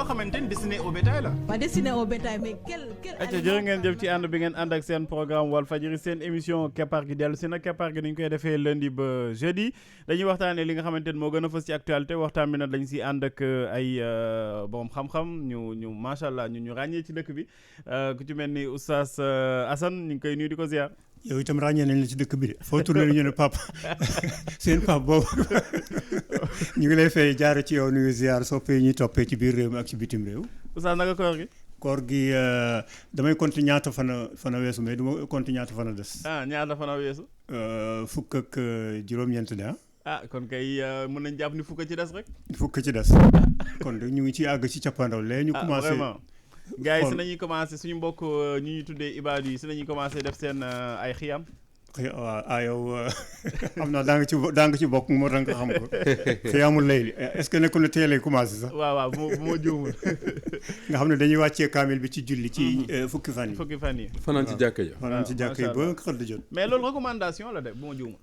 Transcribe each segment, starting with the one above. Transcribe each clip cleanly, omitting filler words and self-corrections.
xamante ni destiné au bétail la. pas destiné au bétail mais quel ayca jërë ngeen jëf ci ànd bi ngeen ànd ak seen programme Walfadjri seen émission keppaar gi dellu si nag keppaar gi dañ koy defee lundi ba jeudi dañuy waxtaanee li nga xamante ni moo gën a fës ci actualité waxtaan bi nag dañ si ànd ak ay borom xam-xam ñu macha allah ñu ràññee ci dëkk bi ku ci mel ni oustaz Assane ñu ngi koy nuyu di ko ziar. yow itam ràññee nañ la ci dëkk bi de foo tourné ñu ne papa seen papa boobu ñu ngi lay fay jaar ci yow nuyu ziar soppee ñuy toppee ci biir réew mi ak ci bitim réew. oustaz naka koor gi. koor gi damay compter ñaata fan a weesu mais du ma compter ñaata fan a des. ñaata fan a weesu. fukk ak juróom-ñeent de kon kay mën nañ jàpp ni fukk ci des rek. fukk ci des kon de ñu ngi ci àgg ci cappaandaw léegi ñu commencé. vraiment gars yi si nañuy commencé suñu mbokk ñu ñuy tuddee ibaadu yi si nañuy commencé def seen ay xiyam. waaw yow xam naa daa nga ci bokk moo tax nga xam ko xiyaamul layli est-ce que nekkul ne tey lay commencé sax. waaw bu ma juumul. nga xam ne dañuy wàccee kaamil bi ci julli ci fukki fan yi. fanaan ci jàkka ja. fanaan ci jàkka yi ba xëdd jot. mais loolu recommandation la de bu ma juumul.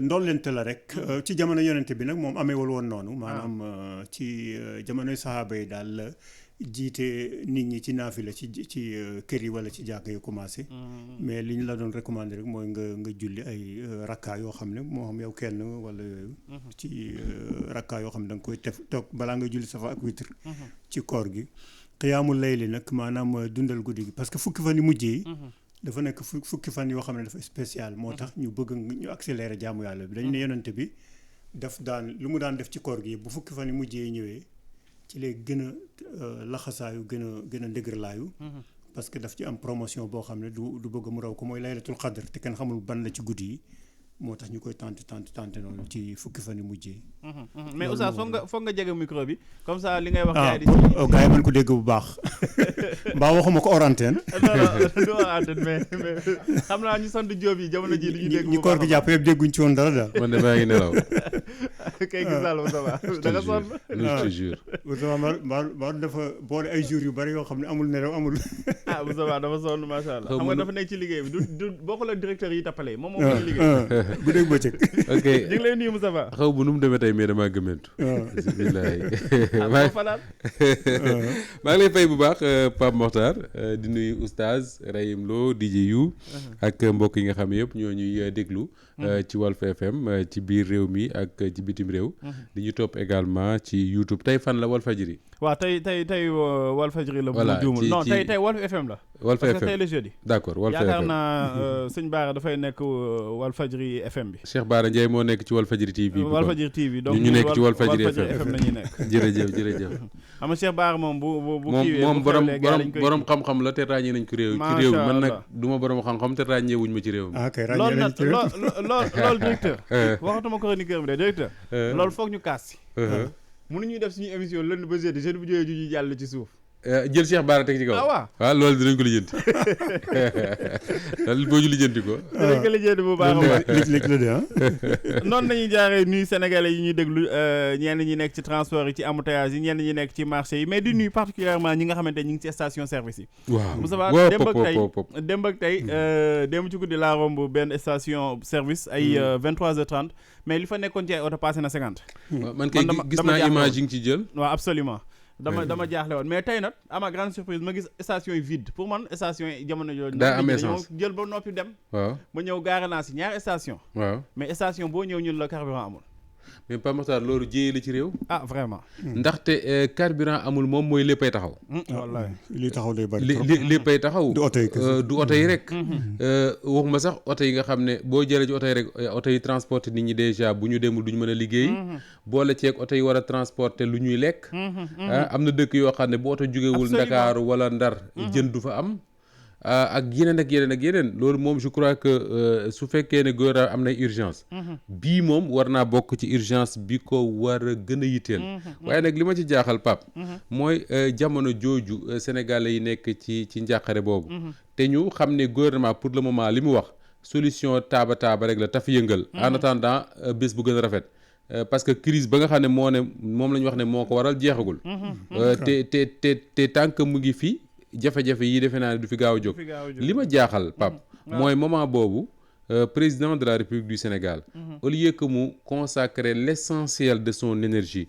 ndollente la rek. ci jamono yonente bi nag moom ameewul woon noonu. maanaam ci jamonoy saxaaba yi daal. jiite nit ñi ci naafila ci kër yi wala ci jàkka yi commencé. mais li ñu la doon recommandé rek mooy nga julli ay rakkaa yoo xam ne moo xam yow kenn wala yooyu. ci rakkaa yoo xam ne da nga koy toog balaa nga julli safa ak witr. ci koor gi. xiyaamul layli nag maanaam dundal guddi gi parce que fukki fan yi mujj yi. dafa nekk fukki fan yoo xam ne dafa spécial moo tax ñu bëgg ñu accélérer jaamu yàlla bi dañu ne yonante bi lu mu daan def ci koor gi bu fukki fan yi mujj yi ñëwee. ci lay gën a laxasaayu gën a ndëgërlaayu parce que daf ci am promotion boo xam ne du bëgg mu raw ko mooy laylatul xadr te kenn xamul ban la ci guddi yi moo tax ñu koy tante noonu ci fukki fan yi mujjee. mais Oustaz foog nga jege micro bi comme ça li ngay wax. gars yi mën ko dégg bu baax mbaa waxuma ko hors antenne. non du hors antenne mais xam naa ñu sant Diop yi jamono ji du ñu dégg bu baax ñi koor gi jàpp yëpp dégguñ ci woon dara daal. man de maa ngi nelaw. kay gis naa la Moussa da nga sonn. je te jure. Moussa dafa boole ay jours yu bari yoo xam ne amul nelaw amul. Moussa dafa sonn macha allah. xam nga dafa nekk ci liggéey bi du bokkul ak directeur yi tappale moom moo liggéey. bu dégg bëccëg. ok ñu ngi lay nuyu Moussa Ba. xaw bu nu mu demee tey mais damaa gëmmentu. bisimilah. maa ngi lay fay bu baax Pape Mokhtar di nuyu oustaz Rahim Lo DJ Yu ak mbokk yi nga xam yëpp ñoo ñuy déglu. ci Walf FM ci biir réew mi ak ci bitim réew. di ñu topp également ci YouTube tey fan la Walfadjri. waaw tey Walfadjri la. voilà juumul non tey Walf FM la. Walf FM parce que tey le jeudi. d'accord Walf FM yaakaar naa sëñ Baara dafay nekk Walfadjri FM bi. Cheikh Baara Ndiaye moo nekk ci Walfadjri TV. Walfadjri TV donc ñu nekk ci Walfadjri FM la ñuy nekk. jërëjëf. xam nga Cheikh Baara moom bu kiiwee moom borom xam-xam la te ràññee nañ ko réew. ci réew mi man nag du ma borom xam-xam te ràññee wuñ ma ci réew mi. loolu directeur waxatuma chroniqueur bi de directeur loolu foog ñu kaas si mënuñuy def suñu émission lundi ba jeudi bu jógee ju ñu jàll ci suuf jël Cheikh Bara teg ci kaw. waaw loolu dinañ ko lijjanti. loolu boo ñu lijjanti ko. dinañ ko lijjanti bu baax a baax. léegi la de noonu nañuy jaaree nuyu sénégalais yi ñuy déglu ñenn ñi nekk ci transport yi ci embouteillage yi ñenn ñi nekk ci marché yi mais di nuyu particulièrement ñi nga xamante ñi ngi ci station service yi. waaw Moussa Ba démb ak tey démb ci guddi laa romb benn station service ay 23h30 mais li fa nekkoon ci ay oto passé na 50. man kay gis naa image yi nga ci jël. waaw absolument dama jaaxle woon mais tey nag à ma grande surprise ma gis station yi vide pour man station yi jamono jooju. daa am essence jël ba noppi dem. waaw ma ñëw gaare naa si ñaari station. waaw mais station boo ñëw ñun la carburant amul. mais Pape Mokhtar loolu jéyee la ci réew. Vraiment. ndaxte carburant amul moom mooy léppay taxaw. wallaay li taxaw day bari léppay taxaw. du oto yi rek. waxuma sax oto yi nga xam ne boo jëlee ci oto yi rek oto yi transporté nit ñi déjà bu ñu demul duñu mën a liggéey. boole ceeg oto yi war a transporté lu ñuy lekk. am na dëkk yoo xam ne bu oto jugewul Ndakaaru wala Ndar jën du fa am. ak yeneen loolu moom je crois que su fekkee ne gouvernement am na urgence bii moom war naa bokk ci urgence bi ko war a gën a yitteel waaye nag li ma ci jaaxal Pape mooy jamono jooju sénégalais yi nekk ci njàqare boobu te ñu xam ne gouvernement pour le moment li mu wax solution taaba rek la taf yëngal en attendant bés bu gën a rafet parce que crise ba nga xam ne moom la ñu wax ne moo ko waral jeexagul te tant que mu ngi fi jafe-jafe yi defe naa ne du fi gaaw a jóg li ma jaaxal Pape mooy moment boobu président de la République du Sénégal au lieu que mu consacrer l'essentiel de son énergie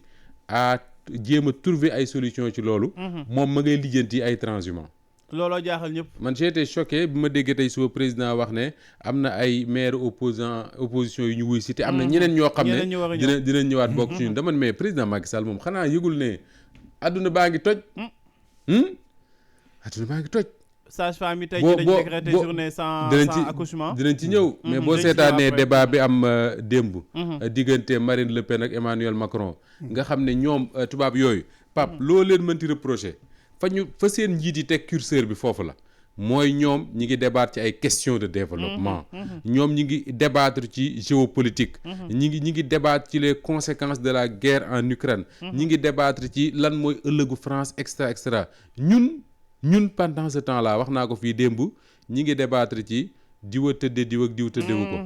à jéem a trouver ay solution ci loolu moom ma ngay lijjanti ay transhumants. looloo jaaxal ñëpp. man j'ai été choqué bi ma déggee tey suba président wax ne am na ay maire opposition yu ñu wuy si te am na ñeneen ñoo xam ne dinañ ñëwaat bokk ci ñun dama mais président Macky Sall moom xanaa yëgul ne adduna baa ngi toj adduna baa ngi toj. sage-femme yi tey ci dañ décrété journée sans accouchement dinañ ci ñëw mais boo seetaanee débat bi am démb diggante Marine Le Pen ak Emmanuel Macron nga xam ne ñoom tubaab yooyu Pape loo leen mënti reproché fa seen njiit yi teg curseur bi foofu la mooy ñoom ñi ngi débattre ci ay questions de développement ñoom ñi ngi débattre ci géopolitique ñi ngi débattre ci les conséquences de la guerre en Ukraine ñi ngi débattre ci lan mooy ëllëgu France extra extra ñun pendant ce temps là wax naa ko fii démb ñi ngi débattre ci diw a tëdde diw ak diw tëddewu ko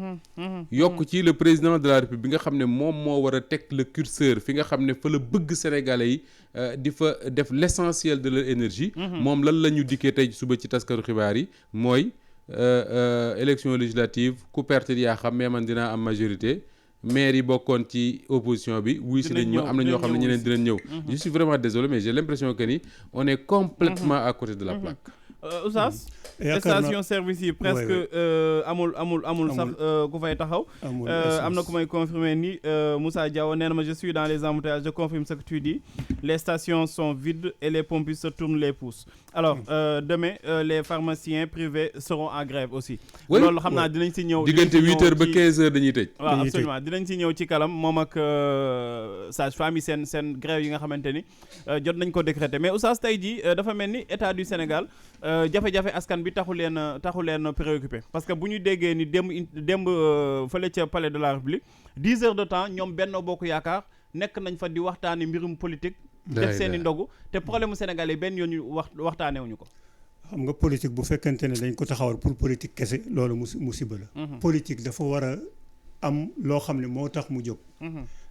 yokk ci le président de la République bi nga xam ne moom moo war a teg le curseur fi nga xam ne fa la bëgg sénégalais yi di fa def l'essentiel de leur énergie moom lan la ñu dikkee tey suba ci taskaru xibaar yi mooy élection législative ku perte yaa xam mais man dinaa am majorité maire yi bokkoon ci opposition bi wuy si nañ ñëw am na ñoo xam ne ñeneen dinañ ñëw je suis vraiment désolé mais j'ai l'impression que ni on est complètement à côté de la plaque. Oustaz station service yi presque amul sax ku fay taxaw am na ku may confirmer ni Moussa Diaw nee na ma je suis dans les embouteillages je confirme ce que tu dis les stations sont vides et les pompistes se tournent les pouces alors demain les pharmaciens privés seront en grève aussi loolu xam naa dinañ si ñëw diggante 8h ba 15h dañuy tëj waaw absolument dinañ si ñëw ci kalam moom ak sage-femme yi seen grève yi nga xamante ni jot nañ ko décréter mais Oustaz tey jii dafa mel ni état du Sénégal jafe-jafe askan bi taxu leen préoccupé parce que bu ñu déggee ni démb fële ca palais de la République 10 heures de temps ñoom Benno Bokk Yaakaar nekk nañ fa di waxtaani mbirum politique def seen i ndogu te problème mu sénégalais benn yoon ñu waxtaanewuñu ko. xam nga politique bu fekkente ne dañ ko taxawal pour politique kese loolu musiba la. politique dafa war a am loo xam ne moo tax mu jóg.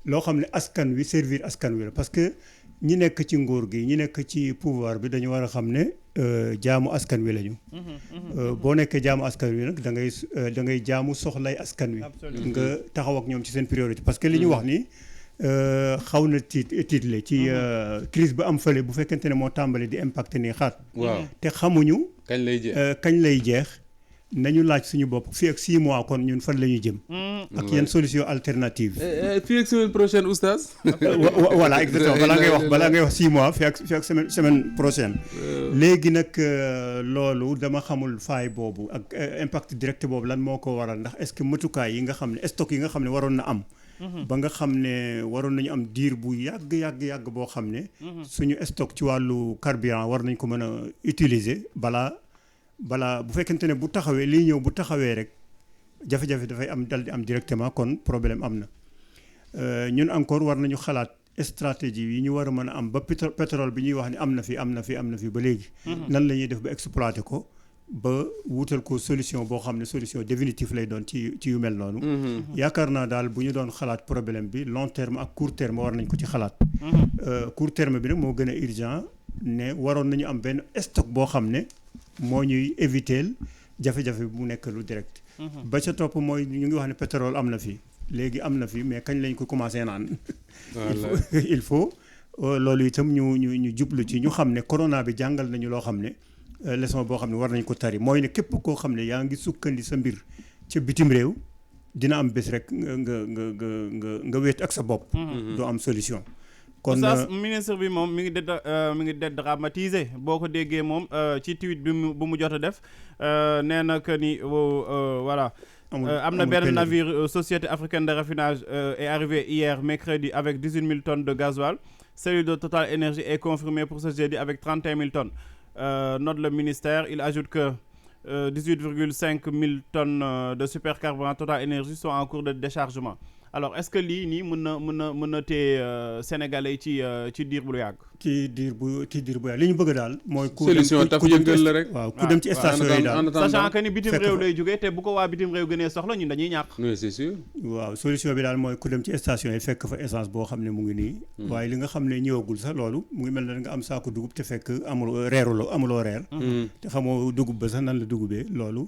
loo xam ne askan wi servir askan wi la parce que ñi nekk ci nguur gi ñi nekk ci pouvoir bi dañu war a xam ne jaamu askan wi lañu. boo nekkee jaamu askan wi nag da ngay jaamu soxlay askan wi. nga taxaw ak ñoom ci seen priorité parce que li ñu wax ni xaw na tiitle ci crise bu am fële bu fekkente ne moo tàmbali di impacté nii xaat. waaw te xamuñu. kañ lay jeex. nañu laaj suñu bopp fii ak 6 mois kon ñun fan la ñuy jëm. ak yenn solution alternative. fii ak semaine prochaine oustaz. voilà exactement balaa ngay wax 6 mois fii ak semaine prochaine. léegi nag loolu dama xamul faay boobu ak impact direct boobu lan moo ko waral ndax est-ce que matukaay yi nga xam ne stock yi nga xam ne waroon na am. ba nga xam ne waroon nañu am diir bu yàgg boo xam ne. suñu stock ci wàllu carburant war nañ ko mën a utiliser balaa bu fekkente ne bu taxawee lii ñëw bu taxawee rek jafe-jafe dafay am dal di am directement kon problème am na ñun encore war nañu xalaat stratégie yi ñu war a mën a am ba pétrole bi ñuy wax ne am na fi ba léegi. nan la ñuy def ba exploiter ko ba wutal ko solution boo xam ne solution définitive lay doon ci yu mel noonu. yaakaar naa daal bu ñu doon xalaat problème bi long terme ak court terme war nañ ko ci xalaat. court terme bi nag moo gën a urgent ne waroon nañu am benn stock boo xam ne. moo ñuy éviter jafe-jafe bu nekk lu direct. ba ca topp mooy ñu ngi wax ne pétrole am na fi léegi am na fi mais kañ lañ ko commencé naan. il faut loolu itam ñu jublu ci ñu xam ne corona bi jàngal nañu loo xam ne leçon boo xam ne war nañ ko tari mooy ne képp koo xam ne yaa ngi sukkandi sa mbir ca bitim réew dina am bés rek nga wéet ak sa bopp. doo am solution. kon ministre bi moom mi ngi dédramatiser boo ko déggee moom ci tweet bu mu jot a def nee na que ni voilà. am na benn navire société africaine de raffinage est arrivé hier mercredi avec 18 000 tonnes de gasoil celui de Total Énergie est confirmé pour ce jeudi avec 31 000 tonnes note le ministère il ajoute que 18,5 000 tonnes de supercarburant Total Énergie sont en cours de déchargement. Alors est-ce que lii nii mën na tee sénégalais ci diir bu yàgg. ci diir bu yàgg li ñu bëgg daal mooy. solution taf yëngal la rek. waaw ku dem ci station yi daal sachant que ni bitim réew lay jógee te bu ko waa bitim réew gënee soxla ñun dañuy ñàkk. oui c'est sûr. waaw solution bi daal mooy ku dem ci station yi fekk fa essence boo xam ne mu ngi nii. waaye li nga xam ne ñëwagul sax loolu mu ngi mel ne nga am saako dugub te fekk amuloo reer. te xamoo dugub ba sax nan la dugubee loolu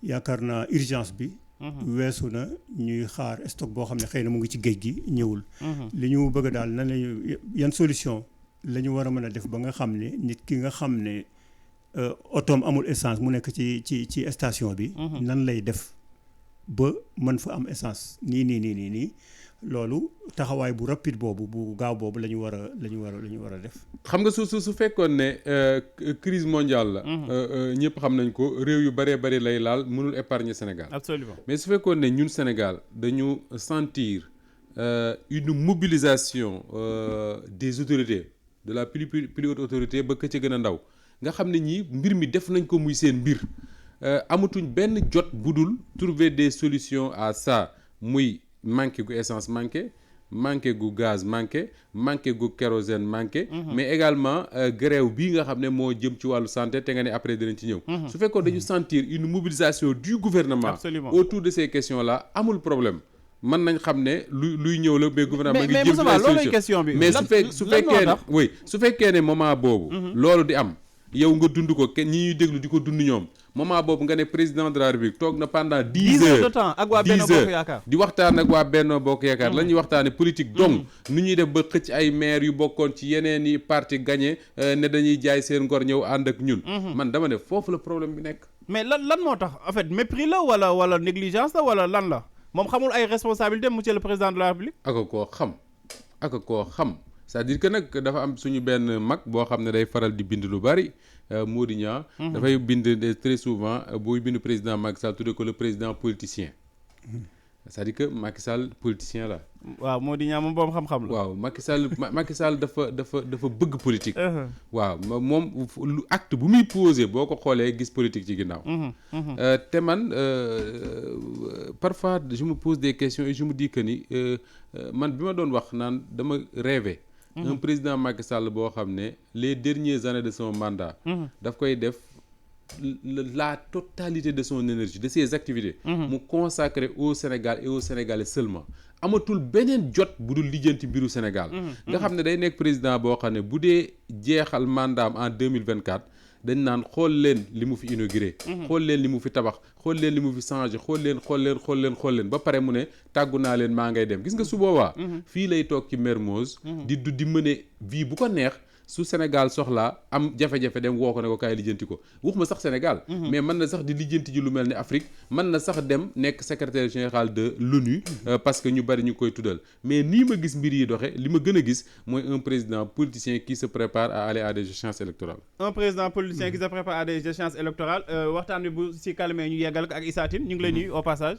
yaakaar naa urgence bi weesu na ñuy xaar stock boo xam ne xëy na mu ngi ci géej gi ñëwul. li ñu bëgg daal nan lañu yan solution la ñu war a mën a def ba nga xam ne nit ki nga xam ne otoom amul essence mu nekk ci station bi. nan lay def ba mën fa am essence nii loolu taxawaay bu rapide boobu bu gaaw boobu la ñu war a def. xam nga su fekkoon ne crise mondiale la. ñëpp xam nañ ko réew yu bëree lay laal mënul épargner Sénégal. Absolument. mais su fekkoon ne ñun Sénégal dañu sentir une mobilisation des autorités de la plus haute autorité ba ka ca gën a ndaw nga xam ne ñii mbir mi def nañ ko muy seen mbir amatuñ benn jot budul trouver des solutions à ça muy. manqué gu essence manqué gu gaz manqué gu kérosène manqué. mais également grève bii nga xam ne moo jëm ci wàllu santé te nga ne après dinañ ci ñëw. su fekkoon dañu sentir une mobilisation du gouvernement. Absolument. autour de ces questions là amul problème mën nañ xam ne luy ñëw la mais gouvernement ngi jëm loolu question bi mais su fekkee ne moment boobu. loolu di am yow nga dund ko ñi ñuy déglu di ko dund ñoom. moment boobu nga ne président de la République toog na pendant 10 heures de temps ak waa Benno Bokk Yaakaar di waxtaan ak waa Benno Bokk Yaakaar la ñuy waxtaane politique donc nu ñuy def ba xëcc ay maire yu bokkoon ci yeneen i parti gagné ne dañuy jaay seen ngor ñëw ànd ak ñun man dama ne foofu la problème bi nekk. mais lan moo tax en fait mépris la wala négligence la wala lan la moom xamul ay responsabilités monsieur le président de la République. ak koo xam c'est-à-dire que nag dafa am suñu benn mag boo xam ne day faral di bind lu bari Mody Niang dafay bind très souvent booy bind président Macky Sall tudde ko le président politicien c'est-à-dire que Macky Sall politicien la. waaw Mody Niang moom boobu xam-xam la. waaw Macky Sall dafa bëgg politique. waaw moom lu acte bu muy posé boo ko xoolee gis politique ci ginnaaw. te man parfois je me pose des questions et je me dis que ni man bi ma doon wax naan dama rêvé. un président Macky Sall boo xam ne les dernières années de son mandat. daf koy def la totalité de son énergie de ses activités. mu consacré au Sénégal et aux Sénégalais seulement. amatul beneen jot bu dul lijjanti mbiru Sénégal. nga xam ne day nekk président boo xam ne bu dee jeexal mandaam en 2024 dañ naan xool leen li mu fi inauguré. xool leen li mu fi tabax xool leen li mu fi changé xool leen ba pare mu ne tàggu naa leen maa ngay dem gis nga su boobaa. fii lay toog ci Mermoz. di mëne vie bu ko neex. su Sénégal soxlaa am jafe-jafe dem woo ko ne ko kaay lijjanti ko waxuma sax Sénégal. mais mën na sax di lijjanti ji lu mel ni Afrique mën na sax dem nekk secrétaire général de l'ONU parce que ñu bari ñu koy tuddal mais nii ma gis mbir yi doxe li ma gën a gis mooy un président politicien qui se prépare à aller à des échéances électorales. un président politicien qui se prépare à des échéances électorales waxtaan bi bu si calmé ñu yeggal ko ak Issa Tine ñu ngi lay nuyu au passage.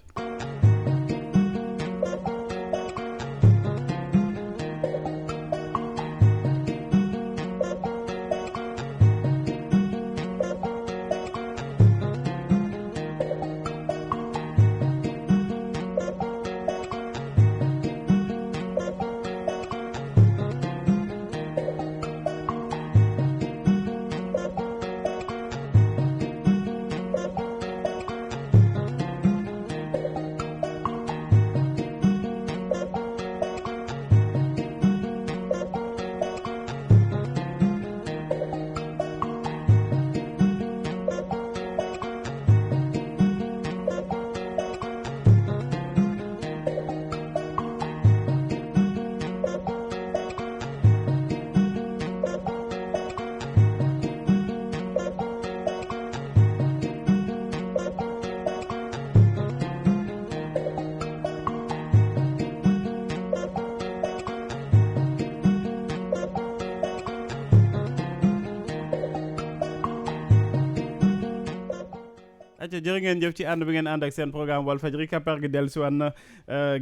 jërë ngeen jëf ci ànd bi ngeen ànd ak seen programme Walfadjri Keppar gi dellu si waat na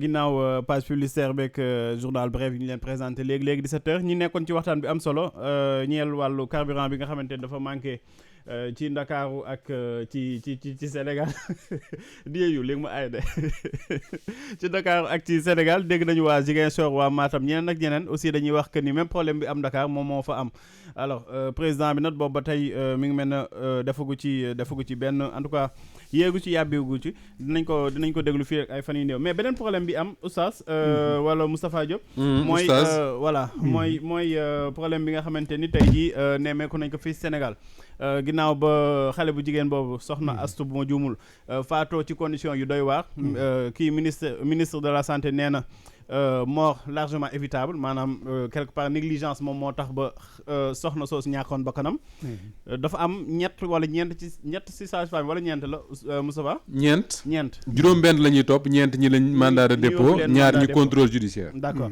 ginnaaw page publicitaire beeg journal bref yi ñu leen présenté léegi 17h ñi nekkoon ci waxtaan bi am solo ñeel wàllu carburant bi nga xamante ne dafa manqué ci Ndakaaru ak ci Sénégal diyeyu léegi ma ay de ci Ndakaaru ak ci Sénégal dégg nañu waa Ziguinchor waa Matam ñeneen ak ñeneen aussi dañuy wax que ni même problème bi am Dakar moom moo fa am alors président bi nag boobu ba tey mi ngi mel ne defagu ci benn en tout cas yéegu ci yàbbiwu ci dinañ ko déglu fii ay fan yu néew mais beneen problème bi am oustaz wala Moustapha Diop mooy voilà mooy problème bi nga xamante ni tey jii nemmeeku nañ ko fii Sénégal ginnaaw ba xale bu jigéen boobu soxna Astu bu ma juumul faatoo ci condition yu doy waar kii ministre de la santé nee na mort largement évitable maanaam quelque part négligence moom moo tax ba soxna soosu ñàkkoon bakkanam dafa am ñett ci sage-femme wala ñeent la Moustapha ñeent juróom-benn la ñuy topp ñeent ñi lañ mandat de dépôt ñaar ñi contrôle judiciaire d'accord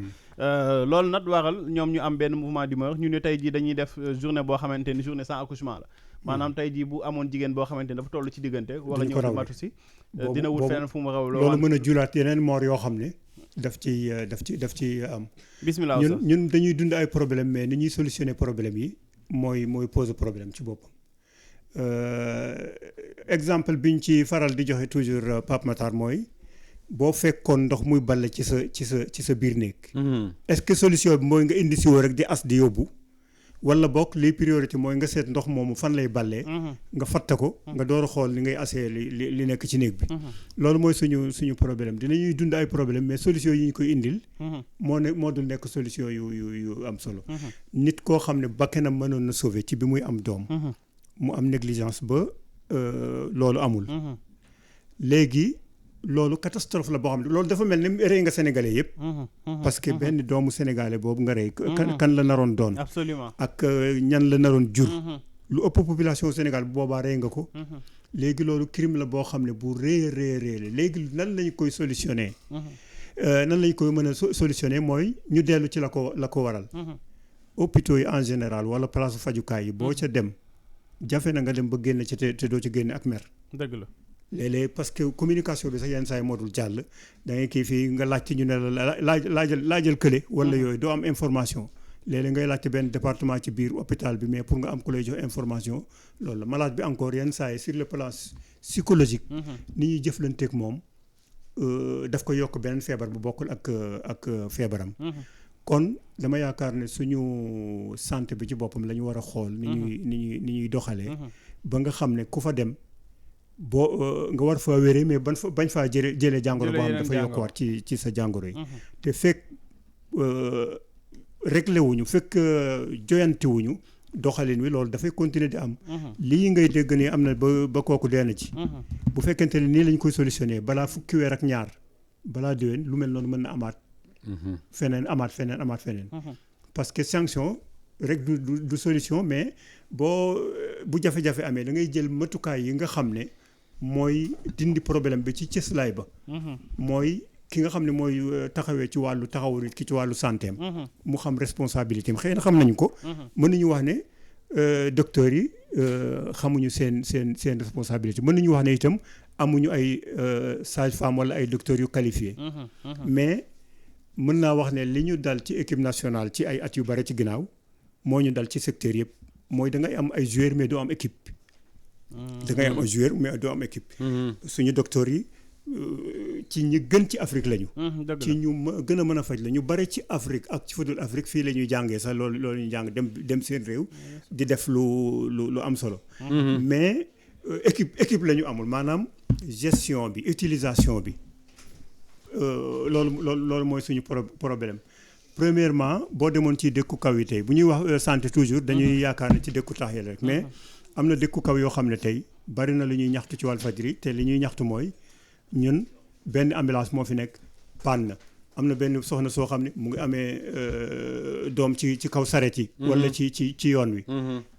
loolu nag waral ñoom ñu am benn mouvement d'humeur ñu ne tey jii dañuy def journée boo xamante ni journée sans accouchement la maanaam tey jii bu amoon jigéen boo xamante ni dafa toll ci diggante wala ñëw di matu si dina wut feneen fu mu raw loolu mën a juraat yeneen moor yoo xam ne daf ci am bismillah ñun dañuy dund ay problème mais ni ñuy solutionner problème yi mooy pose problème ci boppam exemple biñ ci faral di joxe toujours Pape Matar mooy boo fekkoon ndox muy balle ci sa biir néeg est-ce que solution bi mooy nga indi siwo rek di as di yóbbu wala bokk li priorité mooy nga seet ndox moomu fan lay ballee nga fatta ko nga door a xool li ngay asee li nekk ci néeg bi loolu mooy suñu problème dinañuy dund ay problème mais solution yi ñu koy indil moo dul nekk solution yu am solo nit koo xam ne bakkanam mënoon na sauver ci bi muy am doom mu am négligence ba loolu amul léegi loolu catastrophe la boo xam ne loolu dafa mel ni rey nga sénégalais yëpp parce que benn doomu sénégalais boobu nga rey kan la naroon doon absolument ak ñan la naroon jur lu ëpp population Sénégal bu boobaa rey nga ko léegi loolu crime la boo xam ne bu rëy la léegi nan lañu koy solutionner nan lañu koy mën a solutionner mooy ñu dellu ci la ko waral hôpitaux yi en général wala place fajukaay yi boo ca dem jafe na nga dem ba génn ci te doo ci génne ak mer dëgg la léeg-léeg parce que communication bi sax yenn saa yi moo dul jàll da ngay kii fii nga laajte ñu ne la laajal kële wala yooyu doo am information léeg-léeg ngay laajte benn département ci biir hôpital bi mais pour nga am ku lay jox information loolu la malade bi encore yenn saa yi sur le plan psychologique ni ñuy jëflanteeg moom daf ko yokk beneen feebar bu bokkul ak feebaram kon dama yaakaar ne suñu santé bi ci boppam la ñu war a xool ni ñuy doxalee ba nga xam ne ku fa dem boo nga war faa wéree mais bañ faa jëlee jàngoro boo xam dafa yokkuwaat ci sa jàngoro yi te fekk réglé wuñu fekk joyanti wuñu doxalin wi loolu dafay continuer di am lii ngay dégg ni am na ba kooku dee na ci bu fekkente ne nii lañ koy solutionné balaa fukki weer ak ñaar balaa déwén lu mel noonu mën na amaat feneen parce que sanction rek du solution mais bu jafe-jafe amee da ngay jël matukaay yi nga xam ne mooy dindi problème bi ci cëslaay ba mooy ki nga xam ne mooy taxawee ci wàllu taxawu nit ki ci wàllu santéem mu xam responsabilité am xëy na xam nañu ko mën nañu wax ne docteurs yi xamuñu seen responsabilité mën nañu wax ne itam amuñu ay sage-femme wala ay docteurs yu qualifiés mais mën naa wax ne li ñu dal ci équipe nationale ci ay at yu bare ci ginnaaw moo ñu dal ci secteur yëpp mooy da ngay am ay joueurs mais doo am équipe da ngay am ay joueurs mais doo am équipe suñu docteurs yi ci ñi gën ci Afrique lañu ci ñu gën a mën a faj la ñu bare ci Afrique ak ci fudul Afrique fii la ñuy jàngee sax loolu ñu jàng dem seen réew di def lu am solo mais équipe la ñu amul maanaam gestion bi utilisation bi loolu mooy suñu problème premièrement boo demoon ci dëkku kaw yi tey bu ñuy wax santé toujours dañuy yaakaar ne ci dëkku taax yi rek mais am na dëkku kaw yoo xam ne tey bari na lu ñuy ñaxtu ci Walfadjri te li ñuy ñaxtu mooy ñun benn ambulance moo fi nekk panne na am na benn soxna soo xam ne mu ngi amee doom ci kaw saret yi wala ci yoon wi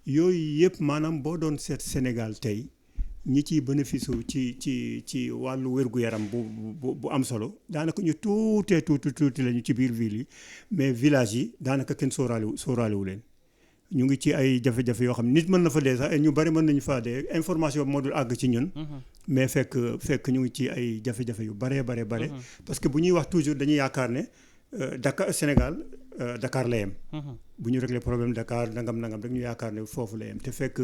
yooyu yëpp maanaam boo doon seet Sénégal tey ñi ciy bénéfice ci wàllu wér-gu-yaram bu am solo daanaka ñu tuuti lañu ci biir ville yi mais village yi daanaka kenn sóoraalewu leen ñu ngi ci ay jafe-jafe yoo xam ne nit mën na fa dee sax ñu bari mën nañu faa dee information bi moo dul àgg ci ñun mais fekk ñu ngi ci ay jafe-jafe yu bare parce que bu ñuy wax toujours dañuy yaakaar ne Dakar Sénégal Dakar la yem bu ñu réglé problème Dakar nangam rek ñu yaakaar ne foofu la yem te fekk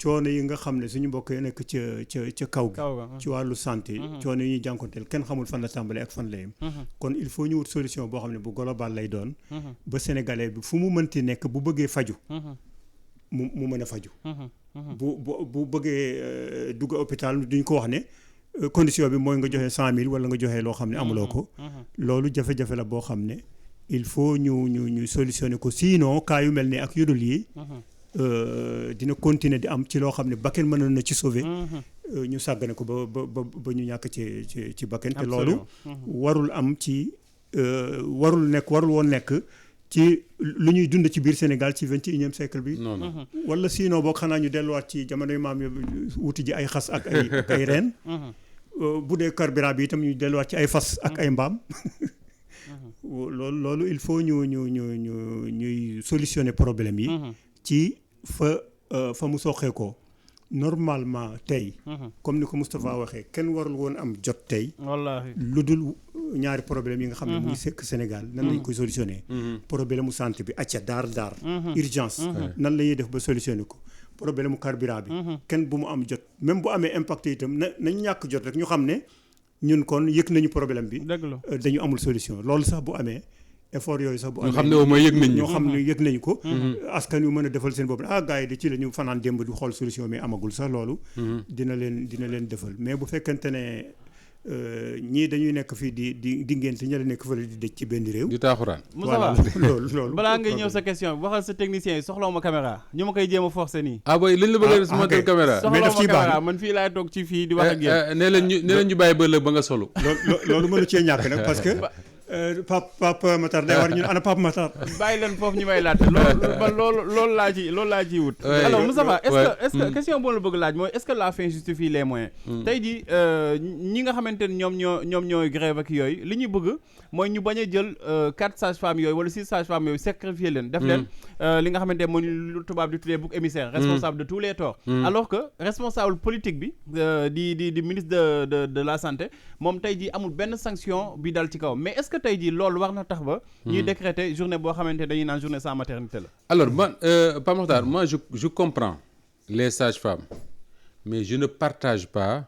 coono yi nga xam ne suñu mbokk yi nekk ca kaw gi ci wàllu santé coono yi ñuy jànkonteel kenn xamul fan la tàmbalee ak fan la yem kon il faut ñu wut solution boo xam ne bu global lay doon ba sénégalais bi fu mu mënti nekk bu bëggee faju mu mën a faju bu bëggee dugg hôpital duñ ko wax ne condition bi mooy nga joxe 100,000 wala nga joxe loo xam ne amuloo ko loolu jafe-jafe la boo xam ne il faut ñu solutionner ko sinon cas yu mel ne ak yudul yi dina continuer di am ci loo xam ne bakken mënoon na ci sauver ñu sàggane ko ba ñu ñàkk ci bakken te loolu warul am ci warul woon nekk ci lu ñuy dund ci biir Sénégal ci 21e siècle bi wala sinon boo xanaa ñu delluwaat ci jamonoy maam yi wuti ji ay xas ak ay reen bu dee carburant bi itam ñu delluwaat ci ay fas ak ay mbaam loolu il faut ñuy solutionner problème yi ci fa mu soxee ko normalement tey comme ni ko Moustapha waxee kenn warul woon am jot tey wallaahi lu dul ñaari problème yi nga xam ne mu ngi sekk Sénégal nan lañ koy solutionner problème mu santé bi acca daar urgence nan la ñuy def ba solutionner ko problème mu carburant bi kenn bu mu am jot même bu amee impact itam nañ ñàkk jot rek ñu xam ne ñun kon yëg nañu problème bi dañu amul solution loolu sax bu amee effort yooyu sax bu amee ñoo xam ne au moins yëg nañ ñoo xam ne yëg nañu ko askan yu mën a defal seen bopp gars yi de ci la ñu fanaan démb di xool solution mais amagul sax loolu dina leen defal mais bu fekkente ne ñii dañuy nekk fii di ngénte ña la nekk fële di dëj ci benn réew di taaxuraan Moussa loolu balaa ngay ñëw sa question bi waxal sa technicien yi soxlaw ma caméra ñu ma koy jéem a forcer nii boy liñ la bëgg a monter caméra mais daf ciy baax man fii laay toog ci fii di wax ak yéen ne leen ñu bàyyi ba ëllëg ba nga solu loolu mënu cee ñàkk nag parce que Pape Matar day war ñun ana Pape Matar bàyyi leen foofu ñu may laajte loolu laa ciy wut alors Moustapha est-ce que question boo la bëgg laaj mooy est-ce que la fin justifie les moyens tey jii ñi nga xamante ne ñoom ñooy grève ak yooyu li ñu bëgg mooy ñu bañ a jël 4 sages-femmes yooyu wala 6 sages-femmes yooyu sacrifier leen def leen li nga xamante ne mooy lu tubaab di tuddee bouc émissaire responsable de tous les torts alors que responsable politique bi di ministre de la santé moom tey jii amul benn sanction bi dal ci kaw mais est-ce que tey jii loolu war na tax ba ñuy décréter journée boo xamante ne dañuy naan journée sans maternité la alors man Pape Makhtar moi je comprends les sages-femmes mais je ne partage pas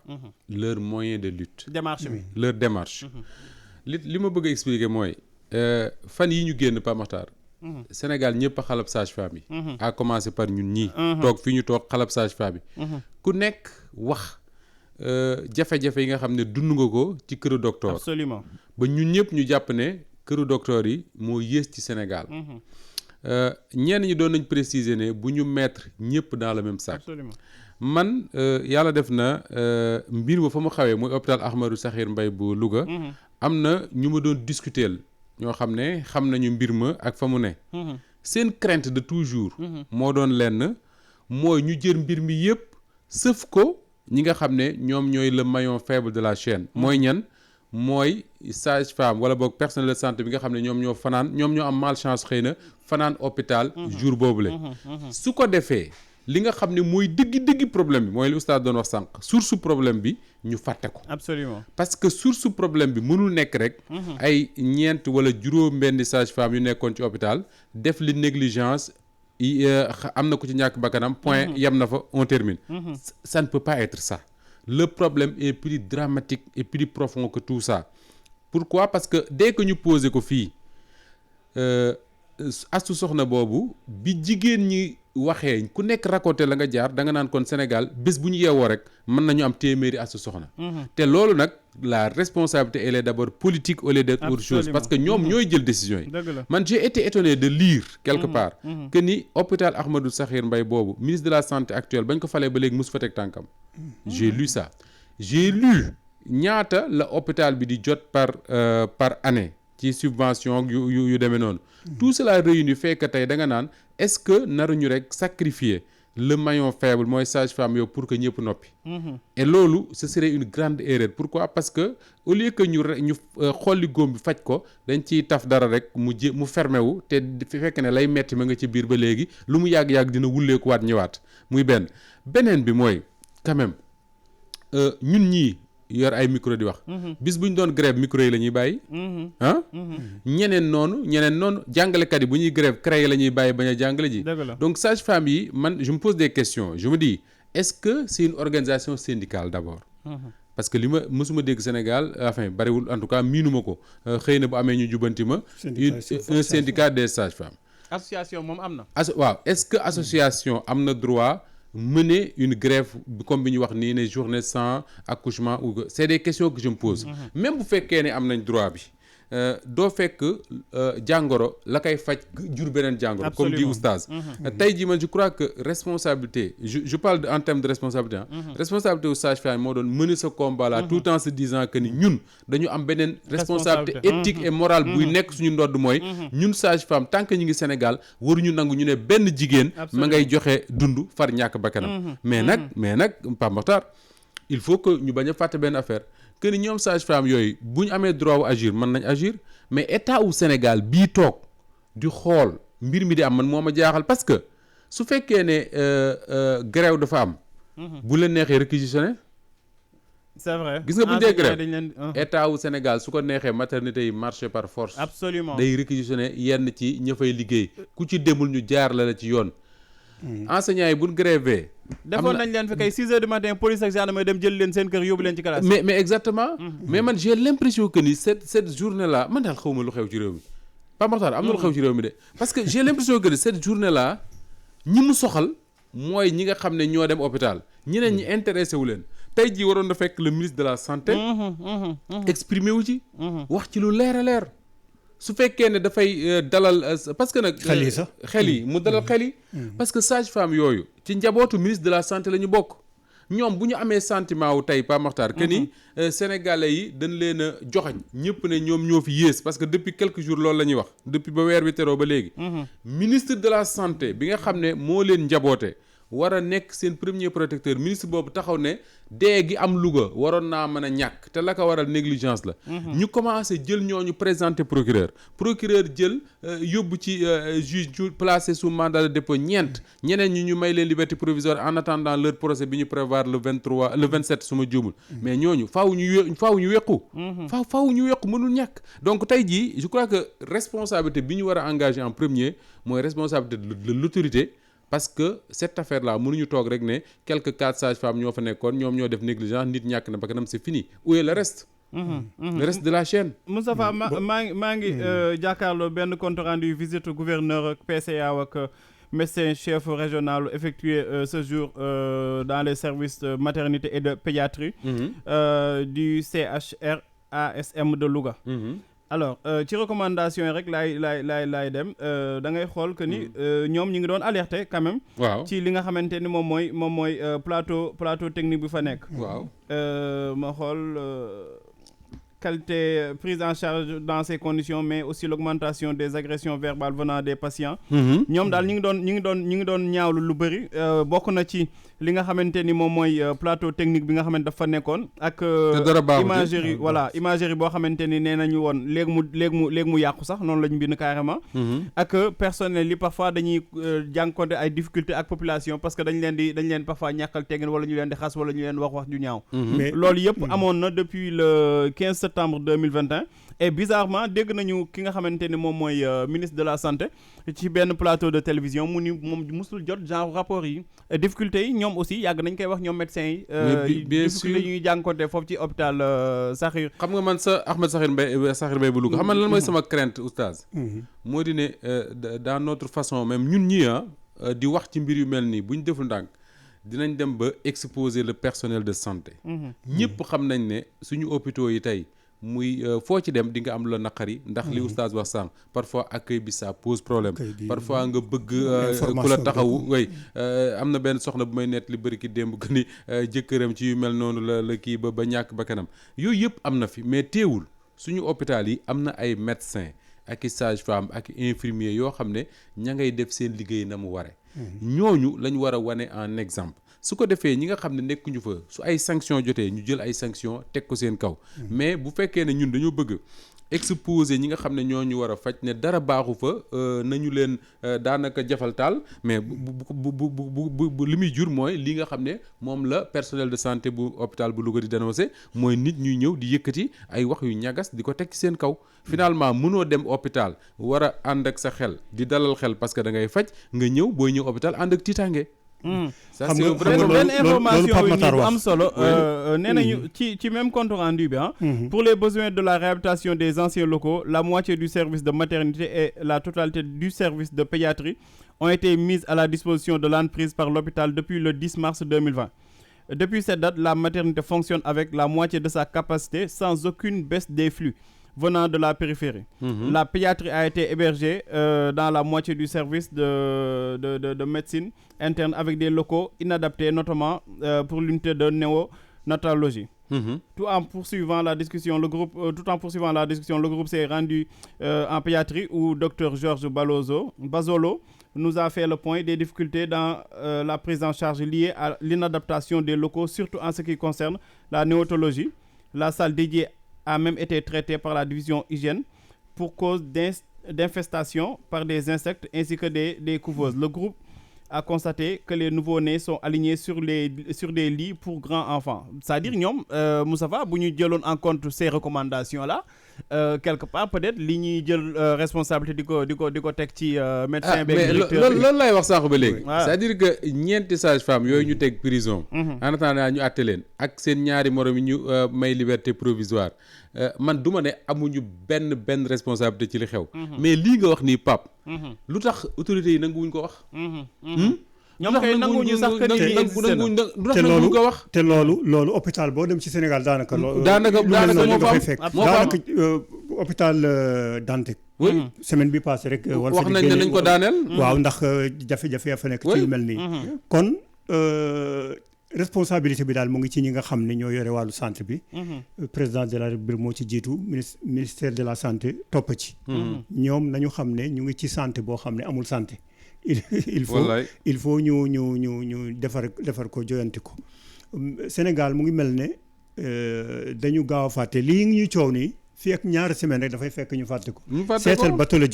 leur moyen de lutte leur démarche li ma bëgg a expliquer mooy fan yi ñu génn Pape Makhtar Sénégal ñëpp a xalab sage-femme yi à commencer par ñun ñii toog fii ñu toog xalab sage-femme yi ku nekk wax jafe-jafe yi nga xam ne dund nga ko ci këru docteur absolument ba ñun ñëpp ñu jàpp ne këru docteur yi moo yées ci Sénégal ñenn ñi doon nañ préciser ne bu ñu mettre ñëpp dans le même sac man yàlla def na mbir ba fa mu xawee mooy hôpital Ahmadou Sakhir Mbaye bu Louga am na ñu ma doon discuteel ñoo xam ne xam nañu mbir ma ak fa mu ne seen crainte de toujours moo doon lenn mooy ñu jël mbir mi yëpp sëf ko ñi nga xam ne ñoom ñooy le maillon faible de la chaîne mooy ñan mooy sage-femme wala boog personnel de santé bi nga xam ne ñoom ñoo am malchance xëy na fanaan hôpital jour boobule su ko defee li nga xam ne mooy dëggi problème bi mooy li oustaz doon wax sànq source problème bi ñu fàtte ko absolument parce que source problème bi mënul nekk rek ay ñeent wala juróom benn sage-femme yu nekkoon ci hôpital def li négligence am na ko ci ñàkk bakkanam point yem na fa on termine ça ne peut pas être ça le problème est plus dramatique et plus profond que tout ça pourquoi parce que dès que ñu posé ko fii astu soxna boobu bi jigéen ñi waxee ku nekk raconté la nga jaar da nga naan kon Sénégal bés bu ñu yeewoo rek mën nañu am téeméeri astu soxna te loolu nag la responsabilité elle est d'abord politique au lieu d'être autre chose parce que ñoom ñooy jël décision yi man j'ai été étonné de lire quelque part que ni hôpital Ahmadou Sakhir Mbaye boobu ministre de la santé actuel bañ ko falee ba léegi mosu fa teg tànkam j'ai lu ça j'ai lu ñaata la hôpital bi di jot par année ci subvention yu demee noonu tout cela réuni fait que tey da nga naan est-ce que naruñu rek sacrifier le maillon faible mooy sage-femme yow pour que ñëpp noppi et loolu ce serait une grande erreur pourquoi parce que au lieu que ñu xolli góom bi faj ko dañ ciy taf dara rek mu fermé wu te fekk ne lay metti ma nga ci biir ba léegi lu mu yàgg-yàgg dina wulleekuwaat ñëwaat muy beneen bi mooy quand même ñun ñii yor ay micro di wax bis bu ñu doon grève micro yi la ñuy bàyyi ñeneen noonu jàngalekat yi bu ñuy grève CREI yi la ñuy bàyyi bañ a jàngale ji donc sage-femme yi man je me pose des questions je me dis est-ce que c'est une organisation syndicale d'abord parce que li ma mësuma dégg Sénégal enfin bariwul en tout cas miinuma ko xëy na bu amee ñu jubanti ma un syndicat des sages-femmes association moom am na. waaw est-ce que association am na droit mener une grève comme bi ñu wax nii ne journée sans accouchement ou c'est des questions que je me pose. Même bu fekkee ne am nañ droit bi. doo fekk jàngoro la koy faj jur beneen jàngoro. Absolument. Comme dit oustaz. Tey jii man je crois que responsabilité je parle en termes de responsabilité responsabilité wu sage-femme moo doon mener ce combat là tout en se disant que ni ñun dañu am beneen responsabilité éthique et morale buy nekk suñu ndodd mooy ñun sage-femme tant que ñu ngi Sénégal waruñu nangu ñu ne benn jigéen ma ngay joxe dund far ñàkk bakkanam mais nag Pape Makhtar il faut que ñu bañ a fàtte benn affaire que ni ñoom sage-femme yooyu bu ñu amee droit wu agir mën nañ agir mais état wu Sénégal bii toog di xool mbir mi di am man moo ma jaaxal parce que su fekkee ne grève dafa am. bu leen neexee réquisitionné. c'est vrai gis nga bu ñu dee grève état wu Sénégal su ko neexee maternité yi marché par force. absolument day réquisitionné yenn ci ña fay liggéey ku ci demul ñu jaar la ci yoon. enseignants yi bu ñu grévé. defoon nañ leen fi kay 6 heures du matin police ak gendarmerie dem jël leen seen kër yóbbu leen ci classe. mais exactement. mais man j'ai l'impression que ni cette journée là man daal xawma lu xew ci réew mi. Pape Makhtar am na lu xew ci réew mi de parce que j'ai l'impression que ni cette journée là ñi mu soxal mooy ñi nga xam ne ñoo dem hôpital ñeneen ñi intéressé wu leen tey jii waroon na fekk le ministre de la santé. exprimer wu ci. wax ci lu leer a leer. su fekkee ne dafay dalal parce que nag. xel yi mu dalal xel yi. parce que sage-femme yooyu ci njabootu ministre de la santé la ñu bokk. ñoom bu ñu amee sentiment wu tey Pape Makhtar que ni sénégalais yi dañ leen a joxañ ñëpp ne ñoom ñoo fi yées parce que depuis quelques jours loolu la ñuy wax depuis ba weer wi teroo ba léegi. ministre de la santé bi nga xam ne moo leen njaboote war a nekk seen premier protecteur ministre boobu taxaw ne dee gi am Louga waroon naa mën a ñàkk te la ko waral négligence la. ñu commencé jël ñooñu présenter procureur jël yóbbu ci juge placé sous mandat de dépôt ñeneen ñi ñu may leen liberté provisoire en attendant leur procès bi ñu prévoir le 27 su ma juumul. mais ñooñu faaw ñu wequ. faaw ñu wequ mënul ñàkk. donc tey jii je crois que responsabilité bi ñu war a engager en premier mooy responsabilité de l'autorité. Parce que cette affaire là mënuñu toog rek ne quelques 4 sages-femmes ñoo fa nekkoon ñoom ñoo def négligence nit ñàkk na bakkanam c'est fini où est le reste. Le reste de la chaîne. Moustapha maa ngi jàkkaarloo benn compte rendu visite gouverneur ak PCA ak médecin chef régional effectué ce jour dans les services de maternité et de pédiatrie du CHRASM de Louga. Alors ci recommandation yi rek laay dem da ngay xool que ni ñoom ñu ngi doon alerter quand même. waaw ci li nga xamante ni moom mooy plateau technique bi fa nekk. waaw ma xool qualité prise en charge dans ces conditions mais aussi l'augmentation des agressions verbales venant des patients. ñoom daal ñu ngi doon ñaawlu lu bëri bokk na ci li nga xamante ni moom mooy plateau technique bi nga xamante dafa nekkoon ak imagerie imagerie boo xamante ni nee nañu woon léegi mu yàqu sax noonu la ñu bind carrément. ak personnel yi parfois dañuy jànkonte ay difficultés ak population parce que dañ leen parfois ñàkkal teggin wala ñu leen di xas wala ñu leen wax ju ñaaw. loolu yëpp amoon na depuis le 15 septembre 2021 et bizarrement dégg nañu ki nga xamante ni moom mooy ministre de la santé ci benn plateau de télévision mu ni moom musul jot genre rapport yi difficultés yi ñoom aussi yàgg nañ koy wax ñoom médecins yi. bien sûr difficultés yi ñuy jànkonte foofu ci hôpital Sakhir. xam nga man sa Ahmed Sakhir Mbaye bu Louga xam nga lan mooy sama crainte oustaz. moo di ne dans notre façon même ñun ñii di wax ci mbir yu mel nii bu ñu deful ndànk dinañ dem ba exposer le personnel de santé. ñëpp xam nañ ne suñu hôpitaux yi tey. muy foo ci dem di nga am la naqari ndax li oustaz wax sànq parfois accueil bi ça pose problème parfois nga bëgg ku la taxawu way am na benn soxna bu may nett li bëri ki démb que ni jëkkëram ci yu mel noonu la kii ba ñàkk ba kanam yooyu yëpp am na fi mais teewul suñu hôpital yi am na ay médecins ak i sage-femme ak infirmier yoo xam ne ña ngay def seen liggéey na mu ware ñooñu lañ war a wane en exemple su ko defee ñi nga xam ne nekkuñu fa su ay sanctions jotee ñu jël ay sanctions teg ko seen kaw mais bu fekkee ne ñun dañoo bëgg exposer ñi nga xam ne ñoo ñu war a faj ne dara baaxu fa nañu leen daanaka jafaltaal mais bu li muy jur mooy li nga xam ne moom la personnel de santé bu hôpital bu Louga di dénoncé mooy nit ñuy ñëw di yëkkati ay wax yu ñagas di ko teg ci seen kaw finalement mënoo dem hôpital war a ànd ak sa xel di dalal xel parce que da ngay faj nga ñëw booy ñëw hôpital ànd ak tiitaange ça c'est nga vraiment benn information Pape yi Matar nii bu wax. am solo nee nañu ci même compte rendu bi pour les besoins de la réhabilitation des anciens locaux la moitié du service de maternité et la totalité du service de pédiatrie ont été mises à la disposition de l'entreprise par l'hôpital depuis le 10 mars 2020. Depuis cette date, la maternité fonctionne avec la moitié de sa capacité sans aucune baisse des flux venant de la périphérie. La pédiatrie a été hébergée dans la moitié du service de médecine interne avec des locaux inadaptés, notamment pour l'unité de néonatologie. Tout en poursuivant la discussion, le groupe s'est rendu en pédiatrie où Dr Georges Bazolo nous a fait le point des difficultés dans la prise en charge liée à l'inadaptation des locaux, surtout en ce qui concerne la néonatologie. La salle dédiée a même été traitée par la division hygiène pour cause d'infestation par des insectes ainsi que des couveuses. Le groupe a constaté que les nouveau-nés sont alignés sur des lits pour grands enfants. C'est-à-dire ñoom Moustapha bu ñu jëloon en compte ces recommandations là quelque part peut-être li ñuy jël responsabilité di ko teg ci médecin beeg directeur bi loolu lay wax sànq ba léegi voilà. c'est-à-dire que ñeenti sage-femme yooyu ñu teg prison en attendant ñu àtte leen ak seen ñaari morom yi ñu may liberté provisoire man du ma ne amuñu benn responsabilité ci li xew mais lii nga wax nii Pape lu tax autorités yi nanguwuñ ko wax ñoom kay nanguwuñu sax que ni nanguwuñ ko wax te loolu hôpital boo dem ci Sénégal daanaka daanaka moo fa am fekk moo fa am daanaka hôpital Dantec semaine bi passé rek wax nañ ne nañ ko daaneel waaw ndax jafe-jafe ya fa nekk ci yu mel nii kon responsabilité bi daal mu ngi ci ñi nga xam ne ñoo yore wàllu santé bi président de la République moo ci jiitu ministère de la santé topp ci ñoom nañu xam ne ñu ngi ci santé boo xam ne amul santé il faut ñu defar ko joyanti ko Sénégal mu ngi mel ne dañu gaaw a fàtte lii ñuy coow nii fii ak ñaari semaine rek dafay fekk ñu fàtte ko seetal bateau le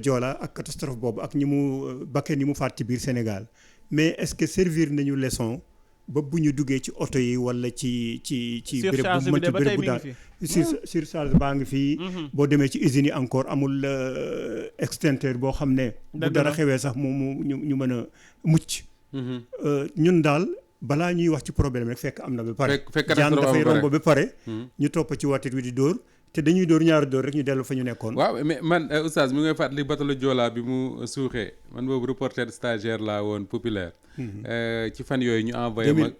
Joola ak catastrophe boobu ak ñi mu bakkeen yi mu fàtte ci biir Sénégal mais est-ce que servir nañu leçon ba bu ñu duggee ci oto yi wala ci béréb bu mënti béréb bu daal surcharge baa ngi fii boo demee ci usines yi encore amul extincteur boo xam ne bu dara xewee sax ñu mën a mucc ñun daal balaa ñuy wax ci problème rek fekk am na ba pare jaan dafay romb ba pare ñu topp ci watit wi di dóor te dañuy dóor ñaari dóor rek ñu dellu fa ñu nekkoon waaw mais man oustaz mi ngay fàttali bateau le Joola bi mu suuxee man boobu reporter stagiaire laa woon populaire ci fan yooyu ñu envoyé ma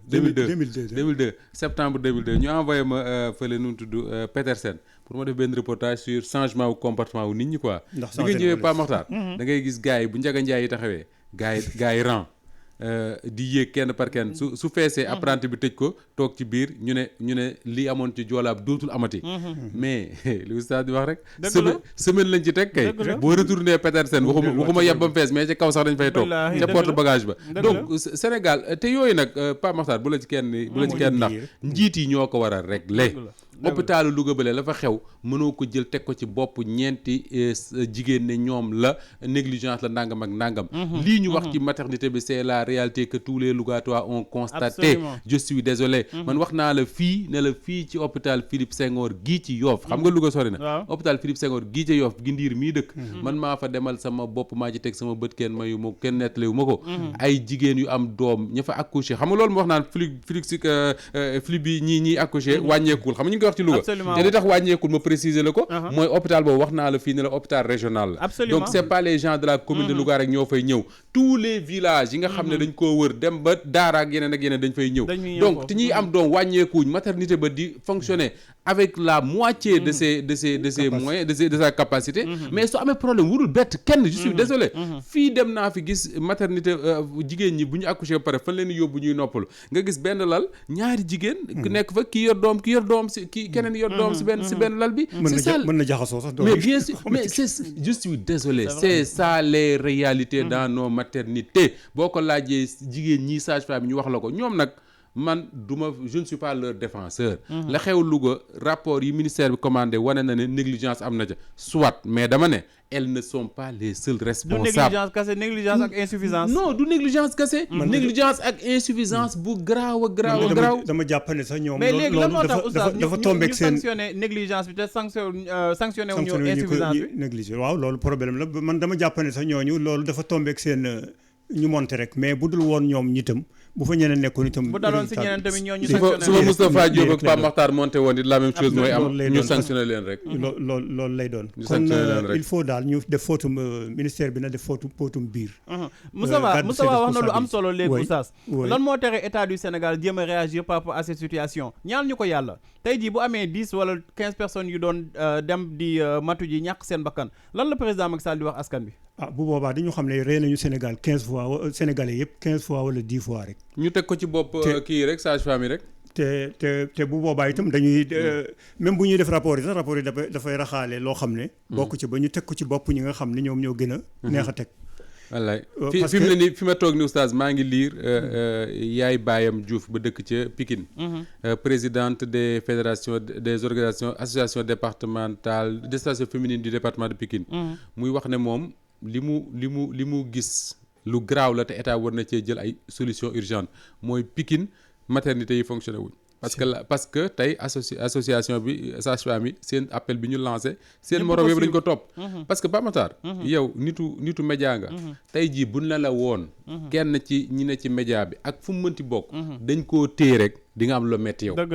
2002 septembre 2002 ñu envoyé ma fële nu mu tudd Petersen pour ma def benn reportage sur changement wu comportement wu nit ñi quoi bi nga ñëwee Pa Maxtaar da ngay gis gars yi bu Njaga Njaay yi taxawee gars yi rang di yéeg kenn par kenn su feesee apprenti bi tëj ko toog ci biir ñu ne li amoon ci joolaab dootul amati mais li oustaz di wax rek semaine lañ ci teg kay boo retourné Petersen waxuma yebbam fees mais ci kaw sax dañ fay toog ca porte bagage ba donc Sénégal te yooyu nag Pa Maxtaar bu la ci kenn ndax njiit yi ñoo ko war a régler hôpitalu Louga bale la fa xew mënoo ko jël teg ko ci bopp ñeenti jigéen ne ñoom la négligence la nangam ak nangam lii ñu wax ci maternité bi c'est la réalité que tous les Lougatois ont constaté. Absolument. Je suis désolé man wax naa la fii ne la fii ci hôpital Philippe Senghor gii ci Yoff xam nga Louga sori na hôpital Philippe Senghor gii ci Yoff gi Ndiir mii dëkk man maa fa demal sama bopp maa ci teg sama bët kenn mayu ma kenn nettaliwu ma ko ay jigéen yu am doom ña fa accouché xam nga loolu mu wax naan flux bi ñii accouché wàññeekul xam nga ñu ngi koy wax ci Louga te li tax wàññeekul ma préciser la ko mooy hôpital boobu wax naa la fii ne la hôpital régional la donc c'est pas les gens de la commune de Louga rek ñoo fay ñëw tous les villages yi nga xam ne dañ koo wër dem ba daara ak yeneen dañ fay ñëw donc te ñuy am doom wàññeekuñ maternité ba di fonctionner avec la moitié de ses moyens de sa capacité mais su amee problème wurul bett kenn je suis désolé fii dem naa fi gis maternité jigéen ñi bu ñu accouché ba pare fan leen yóbbu ñuy noppalu nga gis benn lal ñaari jigéen ku nekk fa kii yor doom si kii keneen yor doom si benn lal bi c'est ça mën na jaxasoo sax mais bien sûr mais c'est je suis désolé c'est ça les réalités dans nos maternités boo ko laajee jigéen ñi sage-femme ñu wax la ko ñoom nag man je ne suis pas leur défenseur. la xew Louga rapport yi ministère bi commandé wane na ne négligence am na ca soit mais dama ne elles ne sont pas les seuls responsables. du négligence kese négligence ak insuffisance. non du négligence kese. négligence ak insuffisance bu garaaw a garaaw. dama jàpp ne sax ñoom. mais léegi lan moo tax oustaz dafa tombeek seen ñu sanctionné négligence bi te sanctionné wu ñu insuffisance bi. négligé waaw loolu problème la man dama jàpp ne sax ñooñu loolu dafa tombeek seen ñu monté rek mais bu dul woon ñoom ñitam bu fa ñeneen nekkoon itam. bu daloon si ñeneen tamit ñooñu sanctionné su ma Moustapha Diop ak Pape Makhtar monté woon it la même chose mooy am ñu sanctionné leen rek. loolu lay doon. kon il faut daal ñu def footum ministère bi na def footum biir. Moustapha wax na lu am solo léegi oustaz. lan moo tere état du Sénégal jéem a réagir par rapport à cette situation ñaan ñu ko yàlla tey jii bu amee 10 wala 15 personnes yu doon dem di matu ji ñàkk seen bakkan lan la président Macky Sall di wax askan bi. bu boobaa dañu xam ne rey nañu Sénégal 15 fois Sénégalais yëpp 15 fois wala 10 fois rek. ñu teg ko ci bopp kii rek sage-femme yi rek. te bu boobaa itam dañuy même bu ñuy def rapport yi sax rapport yi dafay raxaale loo xam ne. bokk ci ba ñu teg ko ci bopp ñi nga xam ne ñoom ñoo gën a. neex a teg. wallaay fi mu ne nii fi ma toog ni oustaz maa ngi liir yaay baayam Diouf ba dëkk ca Pikine. présidente des fédérations des organisations associations départementales des associations féminines du département de Pikine. muy wax ne moom li mu gis lu garaaw la te état war na cee jël ay solutions urgentes mooy Pikine maternité yi fonctionné wuñ. parce que tey association bi sage-femme yi seen appel bi ñu lancé seen morom yëpp dañ ko topp parce que Pape Makhtar yow nitu média nga tey jii buñ la woon kenn ci ñi ne ci média bi ak fu mu mënti bokk dañ koo téye rek di nga am lo metti yow dëgg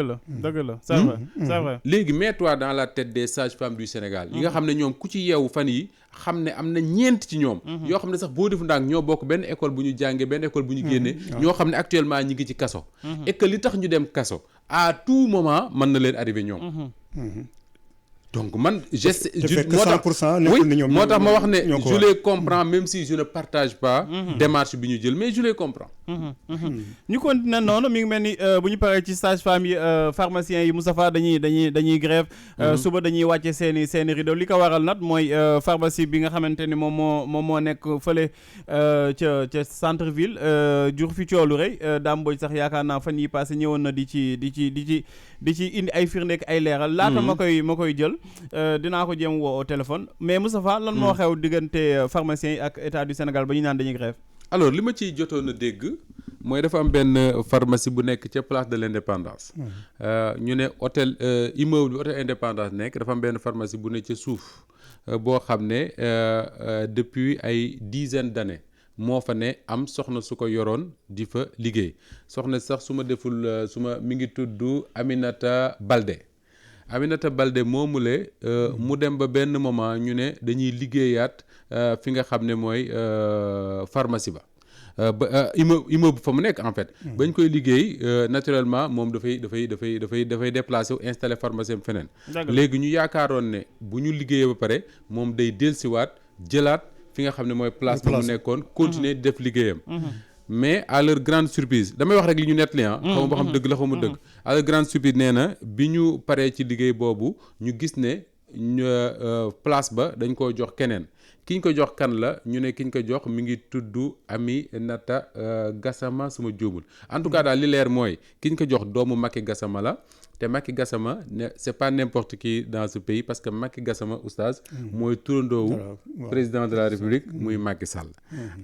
la c'est vrai c'est vrai léegi mets-toi dans la tête des sages-femmes du Sénégal yi nga xam ne ñoom ku ci yeewu fan yi xam ne am na ñeent ci ñoom yoo xam ne sax boo defu ndànk ñoo bokk benn école bu ñu jàngee benn école bu ñu génnee ñoo xam ne actuellement ñi ngi ci kaso et que li tax ñu dem kaso à tout moment mën na leen arrivé ñoom donc man moo tax ma wax ne je les comprends même si je ne partage pas démarche bi ñu jël mais je les comprends ñu continuer noonu mi ngi mel ni bu ñu paree ci sage-femme yi pharmaciens yi Moustapha dañuy grève suba dañuy wàcce seeni rideau li ko waral nag mooy pharmacie bi nga xamante ni moom moo nekk fële ca centre ville jur fi coolu rëy Dame Mbodj sax yaakaar naa fan yi passé ñëwoon na di ci indi ay firnde ak ay leeral laata ma koy jël dinaa ko jéem woo au téléphone mais Moustapha lan moo xew diggante pharmaciens yi ak état du Sénégal ba ñu naan dañuy grève alors li ma ciy jotoon a dégg mooy dafa am benn pharmacie bu nekk ca place de l'Indépendance ñu ne hôtel immeuble bi hôtel Indépendance nekk dafa am benn pharmacie bu ne ca suuf boo xam ne depuis ay dizaines d'années moo fa ne am soxna su ko yoroon di fa liggéey soxna sax su ma deful mi ngi tudd Aminata Balde moomule mu dem ba benn moment ñu ne dañuy liggéeyaat fi nga xam ne mooy pharmacie ba immeuble fa mu nekk en fait bañ koy liggéey naturellement moom dafay déplacé wu installé pharmacie am feneen léegi ñu yaakaaroon ne bu ñu liggéeyee ba pare moom day dellusiwaat jëlaat fi nga xam ne mooy place ba mu nekkoon continuer def liggéeyam mais à leur grande surprise damay wax rek li ñu nettali xaw ma ba xam dëgg la xaw ma dëgg à leur grande surprise nee na bi ñu paree ci liggéey boobu ñu gis ne place ba dañ koo jox keneen ki ñu ko jox kan la ñu ne ki ñu ko jox mi ngi tudd Aminata Gassama suma juumul en tout cas daal li leer mooy ki ñu ko jox doomu Macky Gassama la te Macky Gassama ne c'est pas n'importe qui dans ce pays parce que Macky Gassama oustaz mooy turandoowu président de la République muy Macky Sall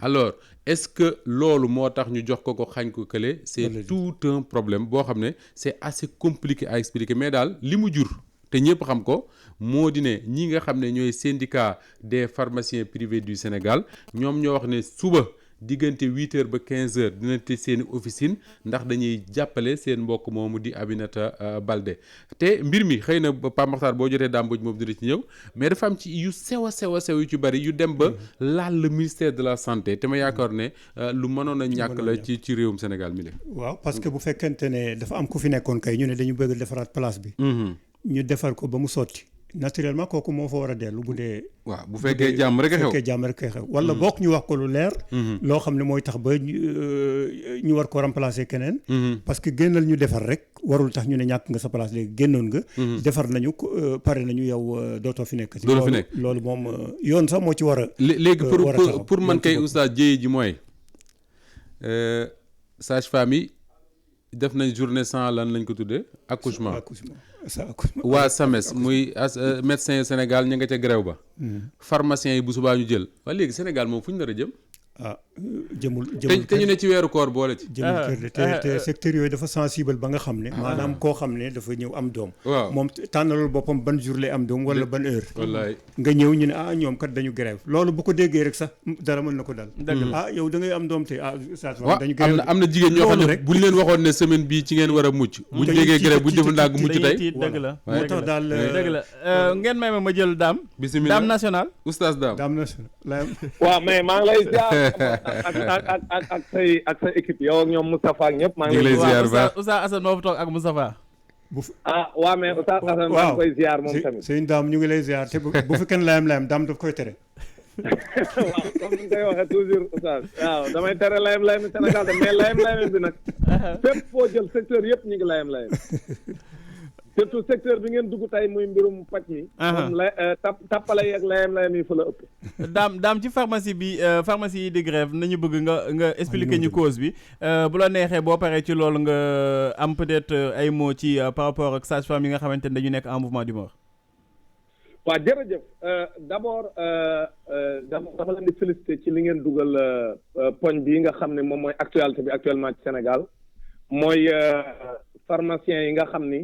alors est-ce que loolu moo tax ñu jox ko xañ ko kële c'est tout un problème boo xam ne c'est assez compliqué à expliquer mais daal li mu jur te ñëpp xam ko moo di ne ñi nga xam ne ñooy syndicat des pharmaciens privés du Sénégal ñoom ñoo wax ne suba diggante 8h ba 15h dina tëj seeni officine ndax dañuy jàppale seen mbokk moomu di Aminata Balde te mbir mi xëy na Pape Makhtar boo jotee Dame Mbodj moom dina ci ñëw mais dafa am ci yu sew yu ci bari yu dem ba laal le ministère de la santé te ma yaakaar ne lu mënoon a ñàkk la ci réewum Sénégal mi la waaw parce que bu fekkente ne dafa am ku fi nekkoon kay ñu ne dañu bëgg defaraat place bi ñu defar ko ba mu sotti naturellement kooku moo fa war a dellu bu dee. waaw bu fekkee jàmm rek a xew wala bokk ñu wax ko lu leer. loo xam ne mooy tax ba ñu war ko remplacer keneen. parce que génnal ñu defar rek warul tax ñu ne ñàkk nga sa place léegi génnoon nga. defar nañu pare nañu yow dootoo fi nekk. dootoo fi nekk loolu moom yoon sax moo ci war a. léegi pour man kay oustaz jéye ji mooy sage-femme yi def nañ journée sans lan lañ ko tuddee accouchement ça accouchement waa SAMES muy médecin Sénégal ñu nga ca grève ba pharmacien yi bu subaa ñu jël waa léegi Sénégal moom fu ñu nar a jëm jëmul te ñu ne ci weeru koor boole ci jëmul kër te secteur yooyu dafa sensible ba nga xam ne maanaam koo xam ne dafa ñëw am doom waaw moom tànnalul boppam ban jour lay am doom wala ban heure wallaay nga ñëw ñu ne ñoom kat dañu grève loolu bu ko déggee rek sax dara mën na ko dal yow da ngay am doom te waaw dañu grève am na jigéen ñoo xam ne bu ñu leen waxoon ne semaine bii ci ngeen war a mucc bu ñu déggee grève bu ñu deful ndànk mucc tey dëgg la moo tax daal dëgg la ngeen may ma jël Dame bismillah Dame national oustaz Dame national waaw mais maa ngi lay ziar ak sa équipe yow ak ñoom Moustapha ak ñëpp maa ngi lay ziar baax Oustaz Assane moo fa toog ak Moustapha waaw mais Oustaz Assane maa ngi koy ziar moom tamit sëñ Dame ñu ngi lay ziar te bu fi kenn layam Dame daf koy tere waaw comme ni nga koy waxee toujours Oustaz waaw damay tere layam Sénégal de mais layam bi nag fépp foo jël secteur yëpp ñu ngi layam surtout secteur bi ngeen dugg tey muy mbirum paj mi moom tappale yeeg layam yi fa la ëpp daam ci pharmacie bi pharmacie yi di grève nañu bëgg nga expliquer ñu cause bi bu la neexee boo paree ci loolu nga am peut-être ay mots ci par rapport ak sage-femme yi nga xamante ne dañu nekk en mouvement d'humeur waaw jërëjëf d'abord dama leen di féliciter ci li ngeen dugal poñ bi nga xam ne moom mooy actualité bi actuellement ci Sénégal mooy pharmaciens yi nga xam ni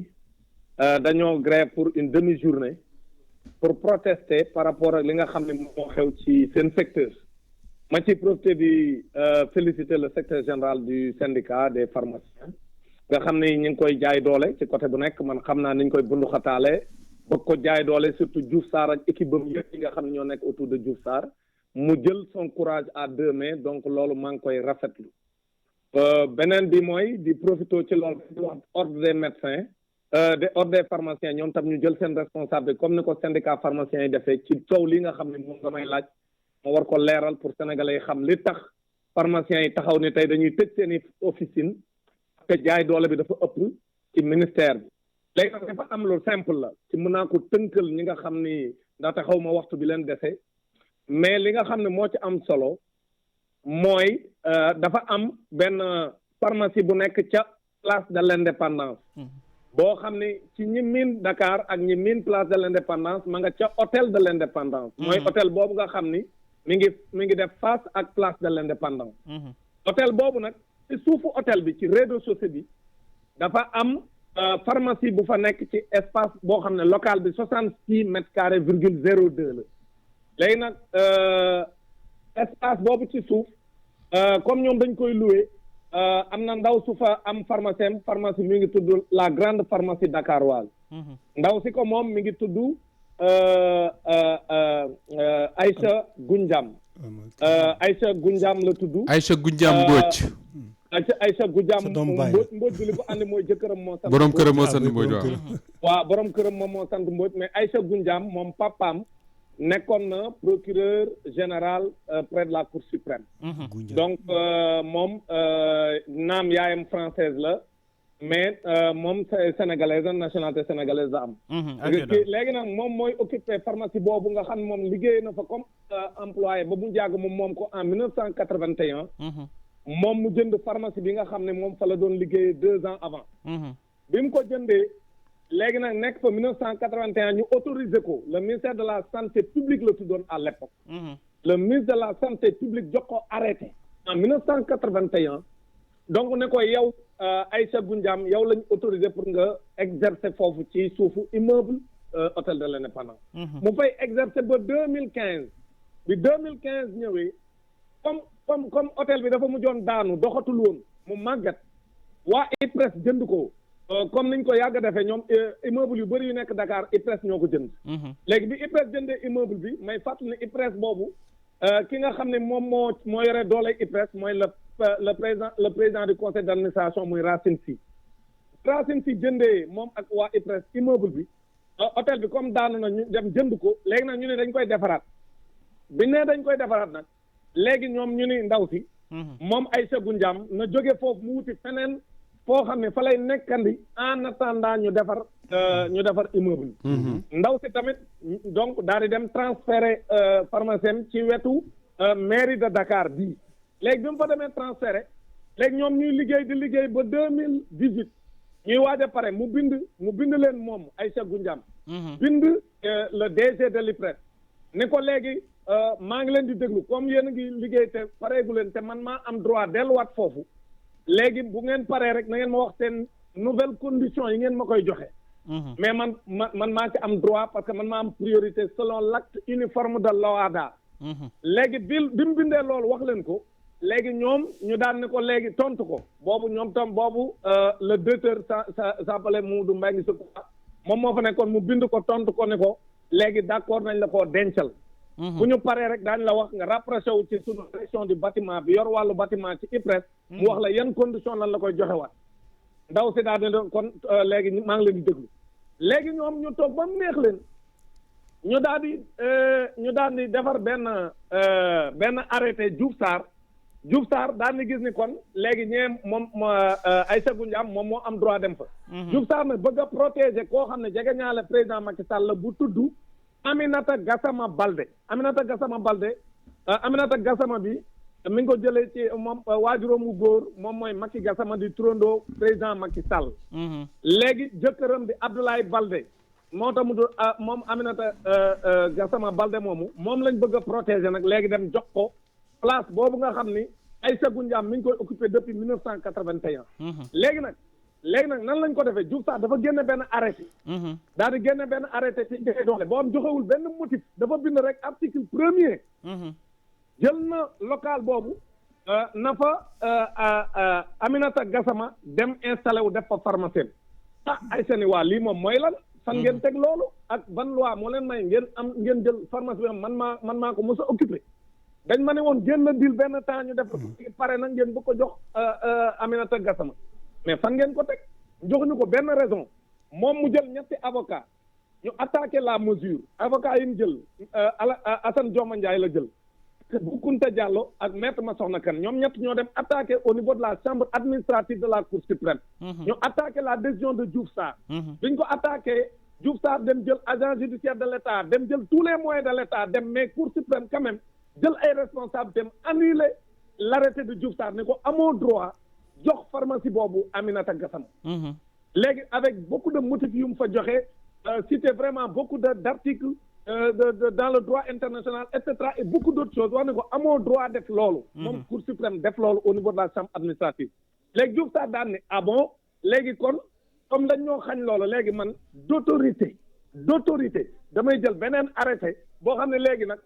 dañoo grève pour une demi-journée pour protester par rapport ak li nga xam ne moo xew ci seen secteur ma ci profité di féliciter le secrétaire général du syndicat des pharmaciens nga xam ne ñu ngi koy jaay doole ci côté bu nekk man xam naa ni ñu koy bunduxataale bëgg ko jaay doole surtout Diouf Sarr ak équipe bam yëpp yi nga xam ne ñoo nekk autour de Diouf Sarr mu jël son courage à deux mains donc loolu maa ngi koy rafetlu beneen bi mooy di profité ci loolu di wax ordre des médecins de ordre des pharmaciens ñoom tam ñu jël seen responsabilité comme ni ko syndicat pharmaciens yi defee ci coow li nga xam ne moom damay laaj ma war ko leeral pour sénégalais yi xam li tax pharmaciens yi taxaw ni tey dañuy tëj seen i officine te jaay doole bi dafa ëpp ci ministère bi léegi nag dafa am lu simple la ci mën naa ko tënkal ñi nga xam ni ndaxte xaw ma waxtu bi leen dese mais li nga xam ne moo ci am solo mooy dafa am benn pharmacie bu nekk ca place de l'indépendance boo xam ne ci ñi miin Dakar ak ñi miin place de l'indépendance ma nga ca hôtel de l'indépendance mooy hôtel boobu nga xam ni mi ngi def face ak place de l'indépendance hôtel boobu nag ci suufu hôtel bi ci rez-de-chaussée bi dafa am pharmacie bu fa nekk ci espace boo xam ne local bi 66 mètres carrés virgule 02 la léegi nag espace boobu ci suuf comme ñoom dañ koy louer am na ndaw su fa am pharmacie mi ngi tudd la grande pharmacie dakaroise ndaw si ko moom mi ngi tudd Aïcha Goundiam Aïcha Goundiam la tudd Aïcha Goundiam Mbodj Aïcha Goundiam Mbodj bi li ko andi mooy jëkkëram moo sant borom këram moo sant Mbodj waaw borom këram moom moo sant Mbodj mais Aïcha Goundiam moom papaam nekkoon na procureur général près de la Cour suprême donc moom naam yaayam française la mais moom sénégalaise nationalité sénégalaise la am léegi nag moom mooy occupé pharmacie boobu nga xam ne moom liggéey na fa comme employé ba mu jàgg moom ko en 1981 moom mu jënd pharmacie bi nga xam ne moom fa la doon liggéey 2 ans avant bi mu ko jëndee léegi nag nekk fa 1981 ñu autorisé ko le ministère de la santé publique la tuddoon à l'époque le ministre de la santé publique jox ko arrêté en 1981 donc ne ko yow Aïcha Goundiam yow lañ autorisé pour nga exercer foofu ci suufu immeuble hôtel de l'indépendance mu fay exercer ba 2015 bi 2015 ñëwee comme hôtel bi dafa mujjoon daanu doxatul woon mu màggat waa IPRES jënd ko comme niñ ko yàgg a defee ñoom immeuble yu bëri yu nekk Dakar IPRES ñoo ko jënd léegi bi IPRES jëndee immeuble bi may fàttali ne IPRES boobu ki nga xam ne moom moo yore doole IPRES mooy le président du conseil d'administration muy Racine Sy jëndee moom ak waa IPRES immeuble bi hôtel bi comme daanu na ñu dem jënd ko léegi nag ñu ne dañ koy defaraat bi ne dañ koy defaraat nag léegi ñoom ñu ni ndaw si moom Aïcha Goundiam na jóge foofu mu wuti feneen foo xam ne fa lay nekkandi en attendant ñu defar immeuble ndaw si tamit donc daal di dem transférer pharmacien ci wetu mairie de Dakar bii léegi bi mu fa demee transféré léegi ñoom ñuy liggéey di liggéey ba 2018 ñuy waaj a pare mu bind leen moom Aïcha Goundiam bind le DG de l'IPRES ne ko léegi maa ngi leen di déglu comme yéen a ngi liggéey te pareegu leen te man maa am droit delluwaat foofu léegi bu ngeen paree rek na ngeen ma wax seen nouvelle condition yi ngeen ma koy joxe mais man maa ci am droit parce que man maa am priorité selon l'acte uniforme de l'OHADA léegi bi mu bindee loolu wax leen ko léegi ñoom ñu daan ne ko léegi tontu ko boobu ñoom tam boobu le directeur s'appelait Moudou Mbengue Secouba moom moo fa nekkoon mu bind ko tontu ko ne ko léegi d'accord nañ la koo dencal bu ñu paree rek daañ la wax nga rapproché wu ci sunu direction du bâtiment bi yor wàllu bâtiment ci IPRES mu wax la yan condition lan la koy joxe waat ndaw si daal ne kon léegi maa ngi leen di déglu léegi ñoom ñu toog ba mu neex leen ñu daal di defar benn arrêté Diouf Sarr daal di gis ni kon léegi ñee moom Aïcha Goundiam moom moo am droit dem fa Diouf Sarr nag bëgg a protéger koo xam ne jege ñaale président Macky Sall la bu tudd Aminata Gassama Balde Aminata Gassama bi mi ngi ko jëlee ci moom waajuróom wu góor moom mooy Macky Gassama di turandoo président Macky Sall léegi jëkkëram di Abdoulaye Balde moo tax mu moom Aminata Gassama Balde moom lañ bëgg a protéger nag léegi dem jox ko place boobu nga xam ni Aïcha Goundiam mi ngi koy occupé depuis 1981 léegi nag nan lañ ko defee Diouf Sarr dafa génne benn arrêté daal di génne benn arrêté ci joxe doole boo am joxewul benn motif dafa bind rek article 1er jël na local boobu na fa Aminata Gassama dem installé wu def fa pharmacien Aïcha ni waa lii moom mooy lan fan ngeen teg loolu ak ban loi moo leen may ngeen jël pharmacie bi man maa ko mos a occupé dañ ma ne woon génn dil benn temps ñu def pare nag ngeen bëgg ko jox Aminata Gassama mais fan ngeen ko teg joxuñu ko benn raison moom mu jël ñetti avocat ñu attaqué la mesure avocat yi ñu jël Assane Dioma Ndiaye la jël Boukounta Diallo ak maître Massokhna Kane ñoom ñett ñoo dem attaqué au niveau de la chambre administrative de la Cour suprême ñu attaqué la décision de Diouf Sarr biñ ko attaqué Diouf Sarr dem jël agent judiciaire de l'État dem jël tous les moyens de l'État dem mais Cour suprême quand même jël ay responsabilités dem annulé l'arrêté de Diouf Sarr ne ko amoo droit jox pharmacie boobu Aminata Gassama léegi avec beaucoup de motifs yu mu fa joxe cité vraiment beaucoup d'articles dans le droit international et cetera et beaucoup d'autres choses wax ne ko amoo droit def loolu moom Cour suprême def loolu au niveau de la chambre administrative léegi Diouf Sarr daan ne ah bon léegi kon comme dañ ñoo xañ loolu léegi man d'autorité damay jël beneen arrêté boo xam ne léegi nag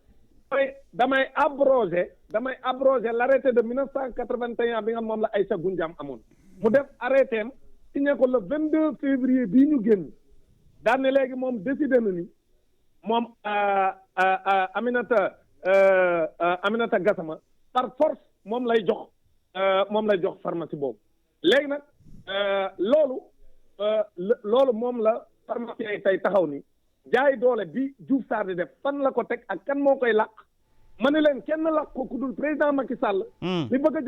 damay abroger l'arrêté de 1981 bi nga moom la Aïcha Goundiam amoon mu def arrêté am signé ko le 22 février bii ñu génn daan ne léegi moom décidé na ni moom Aminata Gassama par force moom lay jox pharmacie boobu léegi nag loolu moom la pharmacien yi tey taxaw ni jaay doole bi Diouf Sarr di def fan la ko teg ak kan moo koy làq ma ne leen kenn làq ko ku dul président Macky Sall mi bëgg a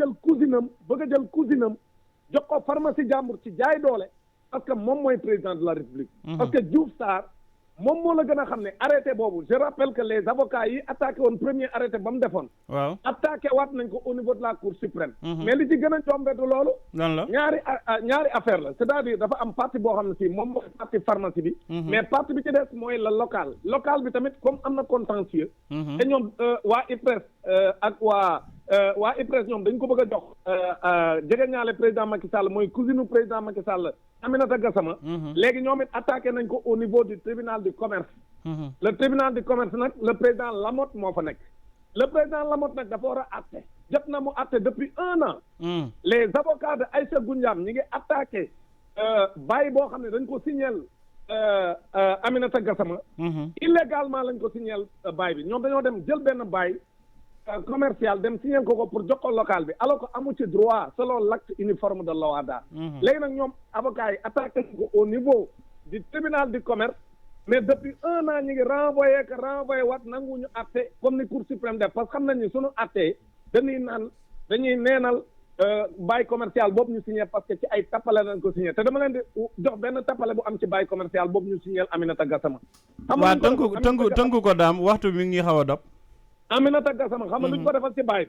jël cousinam jox ko pharmacie jàmbur ci jaay doole parce que moom mooy président de la République parce que Diouf Sarr moom moo la gën a xam ne arrêté boobu je rappelle que les avocats yi attaqué woon premier arrêté ba mu defoon waaw attaqué waat nañ ko au niveau de la Cour suprême mais li ci gën a jombetu loolu lan la ñaari affaire la c'est-à-dire dafa am partie boo xam ne si moom mooy partie pharmacie bi mais partie bi ci des mooy la local bi tamit comme am na contentieux te ñoom waa IPRES ak waa IPRES ñoom dañ ko bëgg a jox jegeñaale président Macky Sall mooy cousine président Macky Sall Aminata Gassama léegi ñoom it attaqué nañ ko au niveau du tribunal du commerce le tribunal du commerce nag le président Lamotte moo fa nekk le président Lamotte nag dafa war a atte jot na mu atte depuis 1 an les avocats de Aïcha Goundiam ñi ngi attaqué bàyyi boo xam ne dañ ko signal Aminata Gassama illégalement lañ ko signal bàyyi bi ñoom dañoo dem jël benn bàyyi commercial dem signé ko pour jox ko local bi alors que amu ci droit selon l'acte uniforme de l'OHADA léegi nag ñoom avocats yi attaqué ko au niveau du tribunal du commerce mais depuis 1 an ñu ngi renvoyé waat nanguñu atte comme ni Cour suprême def parce que xam nañ ni suñu attee dañuy neenal bail commercial boobu ñu signé parce que ci ay tappale nañ ko signé te dama leen di jox benn tappale bu am ci bail commercial boobu ñu signé Aminata Gassama waaw tënku ko daam waxtu mi ngi xaw a dab Aminata Gassama xam nga lu ñu ko defal ci bail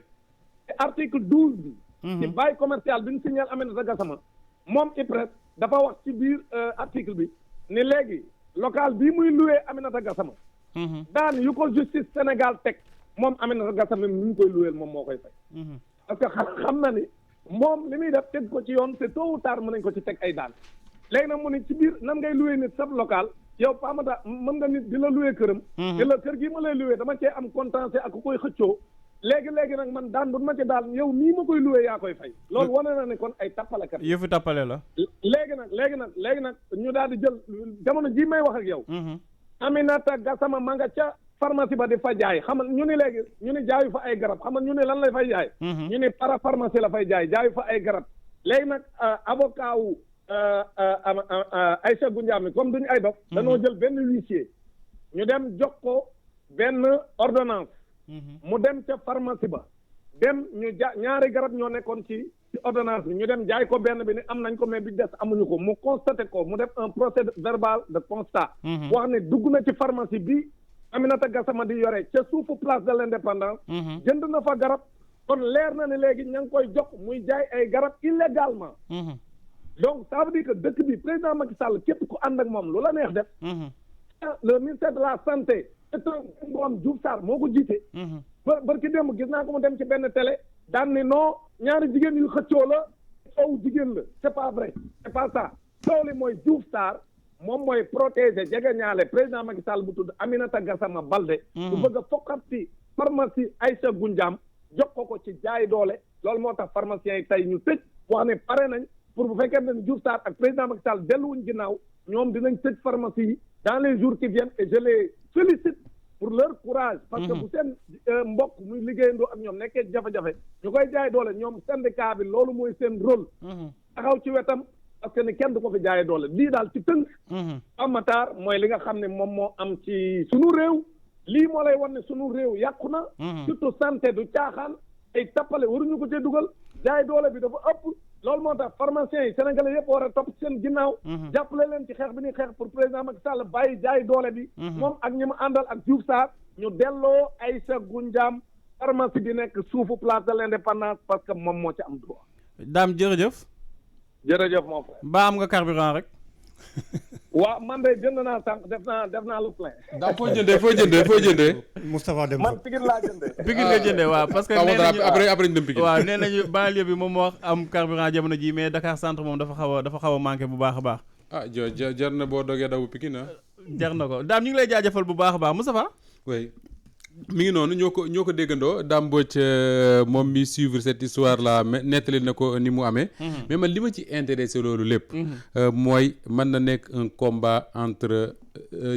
bi article 12 bi ci bail commercial bi ñu signal Aminata Gassama moom IPRES dafa wax ci biir article bi ni léegi local bii muy loué Aminata Gassama daan yu ko justice Sénégal teg moom Aminata Gassama mi ñu koy loué moom moo koy fay parce que xam na ni moom li muy def teg ko ci yoon te tôt ou tard mën nañ ko ci teg ay daan léegi nag mu ni ci biir nan ngay loué nit sab local yow Pamata mën nga nit di la loué këram di la kër gii ma lay loué dama cee am contentieux ak ku koy xëccoo léegi nag man daan bu ma ci daal yow nii ma koy loué yaa koy fay loolu wane na ne kon ay tappalekat yëfu tappale la léegi nag ñu daal di jël jamono ji may wax ak yow Aminata Gassama ma nga ca pharmacie ba di fa jaay xam nga ñu ni léegi ñu ni jaayu fa ay garab xam nga ñu ni lan lay fay jaay ñu ni parapharmacie la fay jaay jaayu fa ay garab léegi nag avocat wu Aïcha Goundiame comme duñu ay dof dañoo jël benn huissier ñu dem jox ko benn ordonnance mu dem ca pharmacie ba dem ñu ñaari garab ñoo nekkoon ci ordonnance bi ñu dem jaay ko benn bi ni am nañ ko mais bi des amuñu ko mu constaté ko mu def un procès verbal de constat wax ne dugg na ci pharmacie bi Aminata Gassama di yore ca suufu place de l'Indépendance jënd na fa garab kon leer na ne léegi ña ngi koy jox muy jaay ay garab illégalement donc ça veut dire que dëkk bi président Macky Sall képp ku ànd ak moom lu la neex def le ministère de la santé c'est un borom Diouf Sarr moo ko jiite barki démb gis naa ko mu dem ci benn télé daan ni non ñaari jigéen yu xëccoo la soow jigéen la c'est pas vrai c'est pas ça soow li mooy Diouf Sarr moom mooy protéger jege ñaale président Macky Sall bu tudd Aminata Gassama Baldé bu bëgg a foqati pharmacie Aïcha Goundiame jox ko ci jaay doole loolu moo tax pharmaciens yi tey ñu tëj wax ne pare nañ pour bu fekkee ne Diouf Sarr ak président Macky Sall delluwuñ ginnaaw ñoom dinañ tëj pharmacie yi dans les jours qui viennent et je les félicite pour leur courage parce que bu seen mbokk muy liggéeyandoo ak ñoom nekkee jafe-jafe ñu koy jaay doole ñoom syndicat bi loolu mooy seen rôle taxaw ci wetam parce que ni kenn du ko fi jaayee doole lii daal ci tënk amatar mooy li nga xam ne moom moo am ci sunu réew lii moo lay wan ne sunu réew yàqu na surtout santé du caaxaan ay tappale waruñu ko cee dugal jaay doole bi dafa ëpp loolu moo tax pharmaciens yi sénégalais yëpp war a topp seen ginnaaw jàppale leen ci xeex bi ñuy xeex pour président Macky Sall bàyyi jaay doole bi moom ak ñi mu àndal ak Diouf Sarr ñu delloo Aïcha Goundiame pharmacie bi nekk suufu place de l'Indépendance parce que moom moo ci am droit Dame jërëjëf mon frère ba am nga carburant rek waaw man de jënd naa sànq def naa lu plein daa foo jëndee Moustapha dem man Pikine laa jëndee Pikine nga jëndee waaw parce que après ñu dem Pikine waaw nee nañu banlieue bi moom moo wax am carburant jamono ji mais Dakar centre moom dafa xaw a manqué bu baax a baax jar na boo dogee daw bu Pikine jar na ko Dame ñu ngi lay jaajëfal bu baax a baax Moustapha oui mi ngi noonu ñoo ko déggandoo Dame Mbodj moom mi suivre cette histoire là nettali na ko ni mu amee mais man li ma ci intéressé loolu lépp mooy mën na nekk un combat entre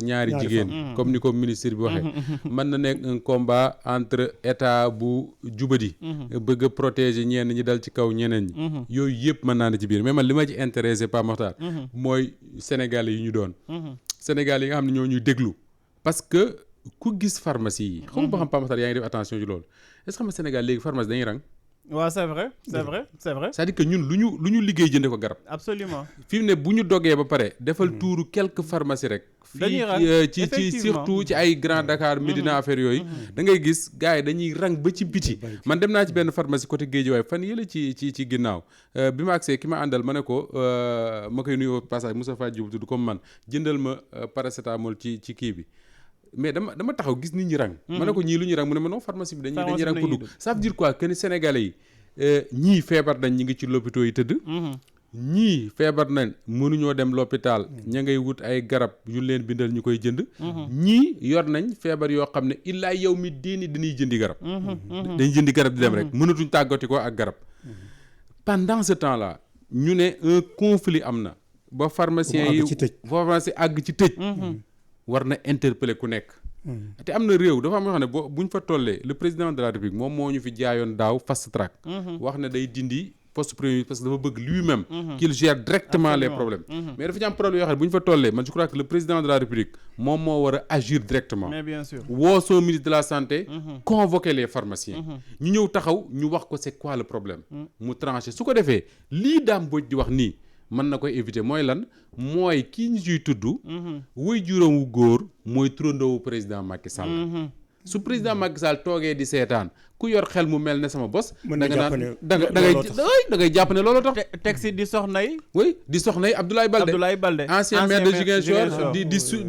ñaari jigéen comme ni ko ministre bi waxee mën na nekk un combat entre état bu jubadi bëgg a protéger ñenn ñi dal ci kaw ñeneen ñi yooyu yëpp mën naa ne ci biir mais man li ma ci intéressé Pa Makhtar mooy Sénégalais yi ñu doon Sénégalais yi nga xam ne ñoo ñuy déglu parce que ku gis pharmacie yi xam ba xam Pa Makhtar yaa ngi def attention ci loolu est-ce que xam nga Sénégal léegi pharmacie dañuy rang waaw c'est vrai c'est-à-dire que ñun lu ñu liggéey jënde ko garab absolument fi mu ne bu ñu dogee ba pare defal tuuru quelques pharmacies rek fii ci surtout ci ay Grand Dakar Médina affaire yooyu da ngay gis gars yi dañuy rang ba ci biti man dem naa ci benn pharmacie côté Guédiawaye fan yële ci ginnaaw bi ma agsee ki ma àndal ma ne ko ma koy nuyu passage Moustapha Diop tudd comme man jëndal ma paracétamol ci kii bi mais dama taxaw gis nit ñi rang ma ne ko ñii lu ñuy rang mu ne ma non pharmacie bi dañuy rang pour dugg ça veut dire quoi que ni Sénégalais yi ñii feebar nañ ñi ngi ci l'hôpital yi tëdd ñii feebar nañ mënuñoo dem l'hôpital ña ngay wut ay garab yu leen bindal ñu koy jënd ñii yor nañ feebar yoo xam ne illaa yow mi diini dañuy jëndi garab dañuy jëndi garab di dem rek mënatuñ tàggati ko ak garab pendant ce temps là ñu ne un conflit am na ba pharmacien yi pharmacie àgg ci tëj war na interpeller ku nekk te am na réew dafa am yoo xam ne buñ fa tollee le président de la République moom moo ñu fi jaayoon daaw fast track wax ne day dindi poste premier ministre parce que dafa bëgg lui-même qu'il gère directement les problèmes mais dafa ci am problème yoo xam ne bu ñu fa tollee man je crois que le président de la République moom moo war a agir directement mais bien sûr woo son ministre de la santé convoquer les pharmaciens ñu ñëw taxaw ñu wax ko c'est quoi le problème mu tranché su ko defee lii Dame Mbodj di wax nii mën na koy éviter mooy lan mooy kii ñu ciy tudd wuy juróom wu góor mooy turandoowu président Macky Sall su président Macky Sall toogee di seetaan ku yor xel mu mel ne sama bos. mën na jàpp ne da ngay jàpp ne looloo tax. teg si di soxnay. oui di soxnay Abdoulaye Balde ancien maire de Ziguinchor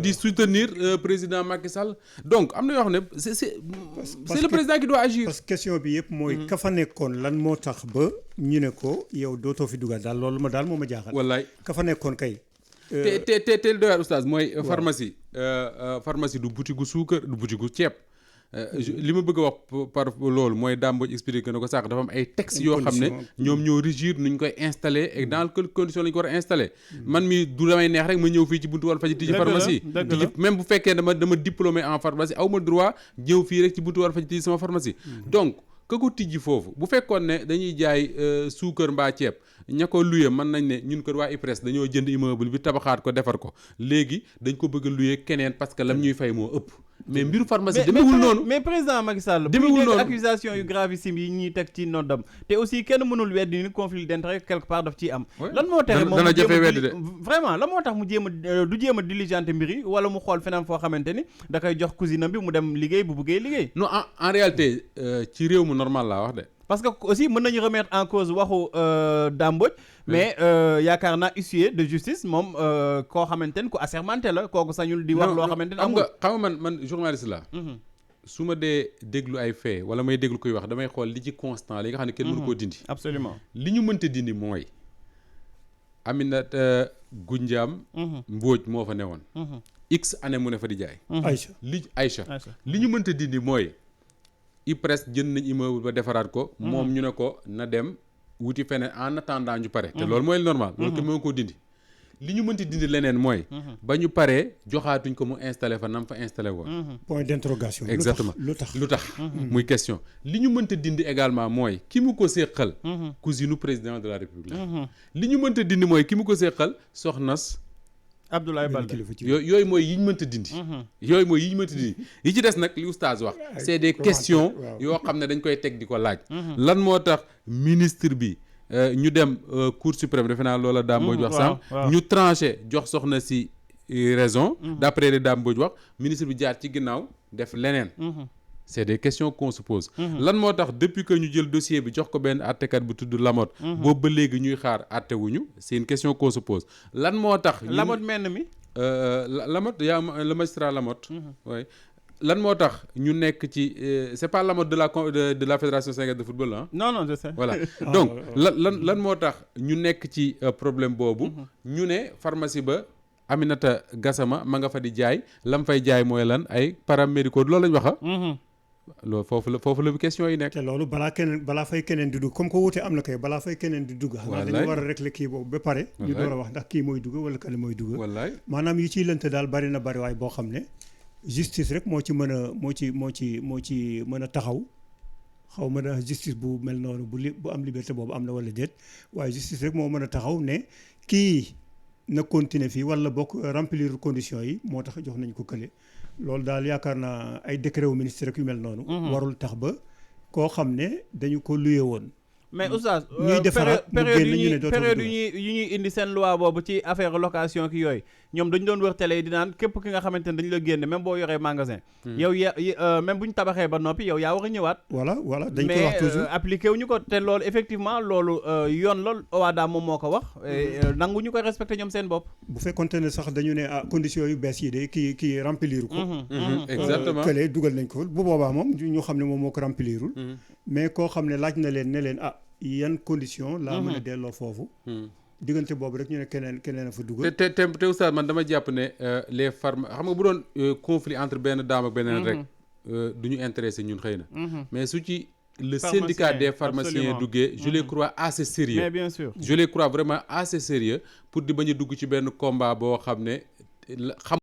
di soutenir président Macky Sall donc am na yoo xam ne c'est le président qui doit agir. parce que question bi yëpp mooy ka fa nekkoon lan moo tax ba ñu ne ko yow dootoo fi dugal daal loolu moo ma jaaxal. wallaay ka fa nekkoon kay. te doyaat oustaz mooy pharmacie du boutique gu suukar du boutique gu ceeb. li ma bëgg a wax par loolu mooy Dame Mbodj expliqué na ko sànq dafa am ay textes yoo xam ne ñoom ñoo régir nuñ koy installé et dans quelles conditions lañ ko war a installé man mi du damay neex rek ma ñëw fii ci buntu Walfadjri tijji pharmacie même bu fekkee dama diplômé en pharmacie aw ma droit ñëw fii rek ci buntu Walfadjri tijji sama pharmacie donc ka ko tijji foofu bu fekkoon ne dañuy jaay suukar mbaa ceeb ña ko luye mën nañ ne ñun kër waa IPRES dañoo jënd immeuble bi tabaxaat ko defar ko léegi dañ ko bëgg a luye keneen parce que lam ñuy fay moo ëpp mais mbiru pharmacie demewul noonu mais président Macky Sall demewul noonu accusation yu gravissime yi ñuy teg ci noddam te aussi kenn mënul weddi ni conflit d'intérêt quelque part daf ciy am lan moo tere moom dana jafe weddi de vraiment lan moo tax mu jéem a diligenter mbir yi wala mu xool feneen foo xamante ni da koy jox cousine bi mu dem liggéey bu buggee liggéey non en réalité ci réew mu normal laa wax de parce que aussi mën nañu remettre en cause waxu Dame Mbodj mais yaakaar naa huissier de justice moom koo xamante ne ku assermenté la kooku sañul di wax loo xamante ne amul xam nga man journaliste la su ma dee déglu ay fait wala may déglu koy wax damay xool li ci constant li nga xam ne kenn mënu koo dindi absolument li ñu mënta dindi mooy Aminata Goundiam Mbodj moo fa newoon x année mu ne fa di jaay Aïcha li ñu mënta dindi mooy IPRES jënd nañ immeuble ba defaraat ko moom ñu ne ko na dem wuti feneen en attendant ñu pare te loolu mooy normal loolu kenn moo ko dindi li ñu mënti dindi leneen mooy ba ñu paree joxaatuñ ko mu installé fa nam fa installé woon point d'interrogation exactement lu tax muy question li ñu mënta dindi également mooy ki mu ko séqal cousinu président de la République li ñu mënta dindi mooy ki mu ko séqal soxnas Abdoulaye Balde yooyu mooy yi ñu mënta dindi yi ci des nag li oustaz wax c'est des questions yoo xam ne dañ koy teg di ko laaj lan moo tax ministre bi ñu dem cour suprême defe naa loola Dame Mbodj wax sànq ñu tranché jox soxna si raison d'après li Dame Mbodj wax ministre bi jaar ci ginnaaw def leneen c'est des questions qu'on se pose lan moo tax depuis que ñu jël dossier bi jox ko benn àttekat bu tudd Lamotte boobu ba léegi ñuy xaar àtte wuñu c'est une question qu'on se pose lan moo tax Lamotte menn mi Lamotte yaa le magistrat Lamotte oui lan moo tax ñu nekk ci c'est pas Lamotte de la fédération sénégalaise de football ah non je sais voilà donc lan moo tax ñu nekk ci problème boobu ñu ne pharmacie ba Aminata Gassama ma nga fa di jaay lam fay jaay mooy lan ay paramédicaux loolu lañ waxa loolu foofu la question yi nekk te loolu balaa fay keneen di dugg comme que wuute am na kay balaa fay keneen di dugg xanaa dañu war a régler kii boobu ba pare ñu door a wax ndax kii mooy dugg wala kale mooy dugg wallaay maanaam yi ciy lënte daal bari na bari waay boo xam ne justice rek moo ci mën a taxaw xaw ma na justice bu mel noonu bu am liberté boobu am na wala déet waaye justice rek moo mën a taxaw ne kii na continuer fii wala bokk remplir conditions yi moo tax jox nañ ko kële loolu daal yaakaar naa ay décret wu ministre rek yu mel noonu warul tax ba koo xam ne dañu ko luye woon mais oustaz ñuy defaraat période yu ñuy indi seen loi boobu ci affaire location ki yooyu ñoom dañu doon wër télé yi di naan képp ki nga xamante ne dañu la génne même boo yoree magasin yow même bu ñu tabaxee ba noppi yow yaa war a ñëwaat voilà dañ koy wax toujours mais appliqué wu ñu ko te loolu effectivement loolu yoon lool OHADA moom moo ko wax nangu ñu koy respecté ñoom seen bopp bu fekkonte ne sax dañu ne conditions yu bees yi de kii remplir ko exactement kële dugal nañ ko bu boobaa moom ñu xam ne moom moo ko remplirul mais koo xam ne laaj na leen ne leen yan condition laa mën a delloo foofu diggante boobu rek ñu ne keneen a fa dugal te oustaz man dama jàpp ne les xam nga bu doon conflit entre benn daam ak beneen rek du ñu intéressé ñun xëy na mais su ci le syndicat des pharmaciens duggee je les crois assez sérieux mais bien sûr je les crois vraiment assez sérieux pour di bañ a dugg ci benn combat boo xam ne xam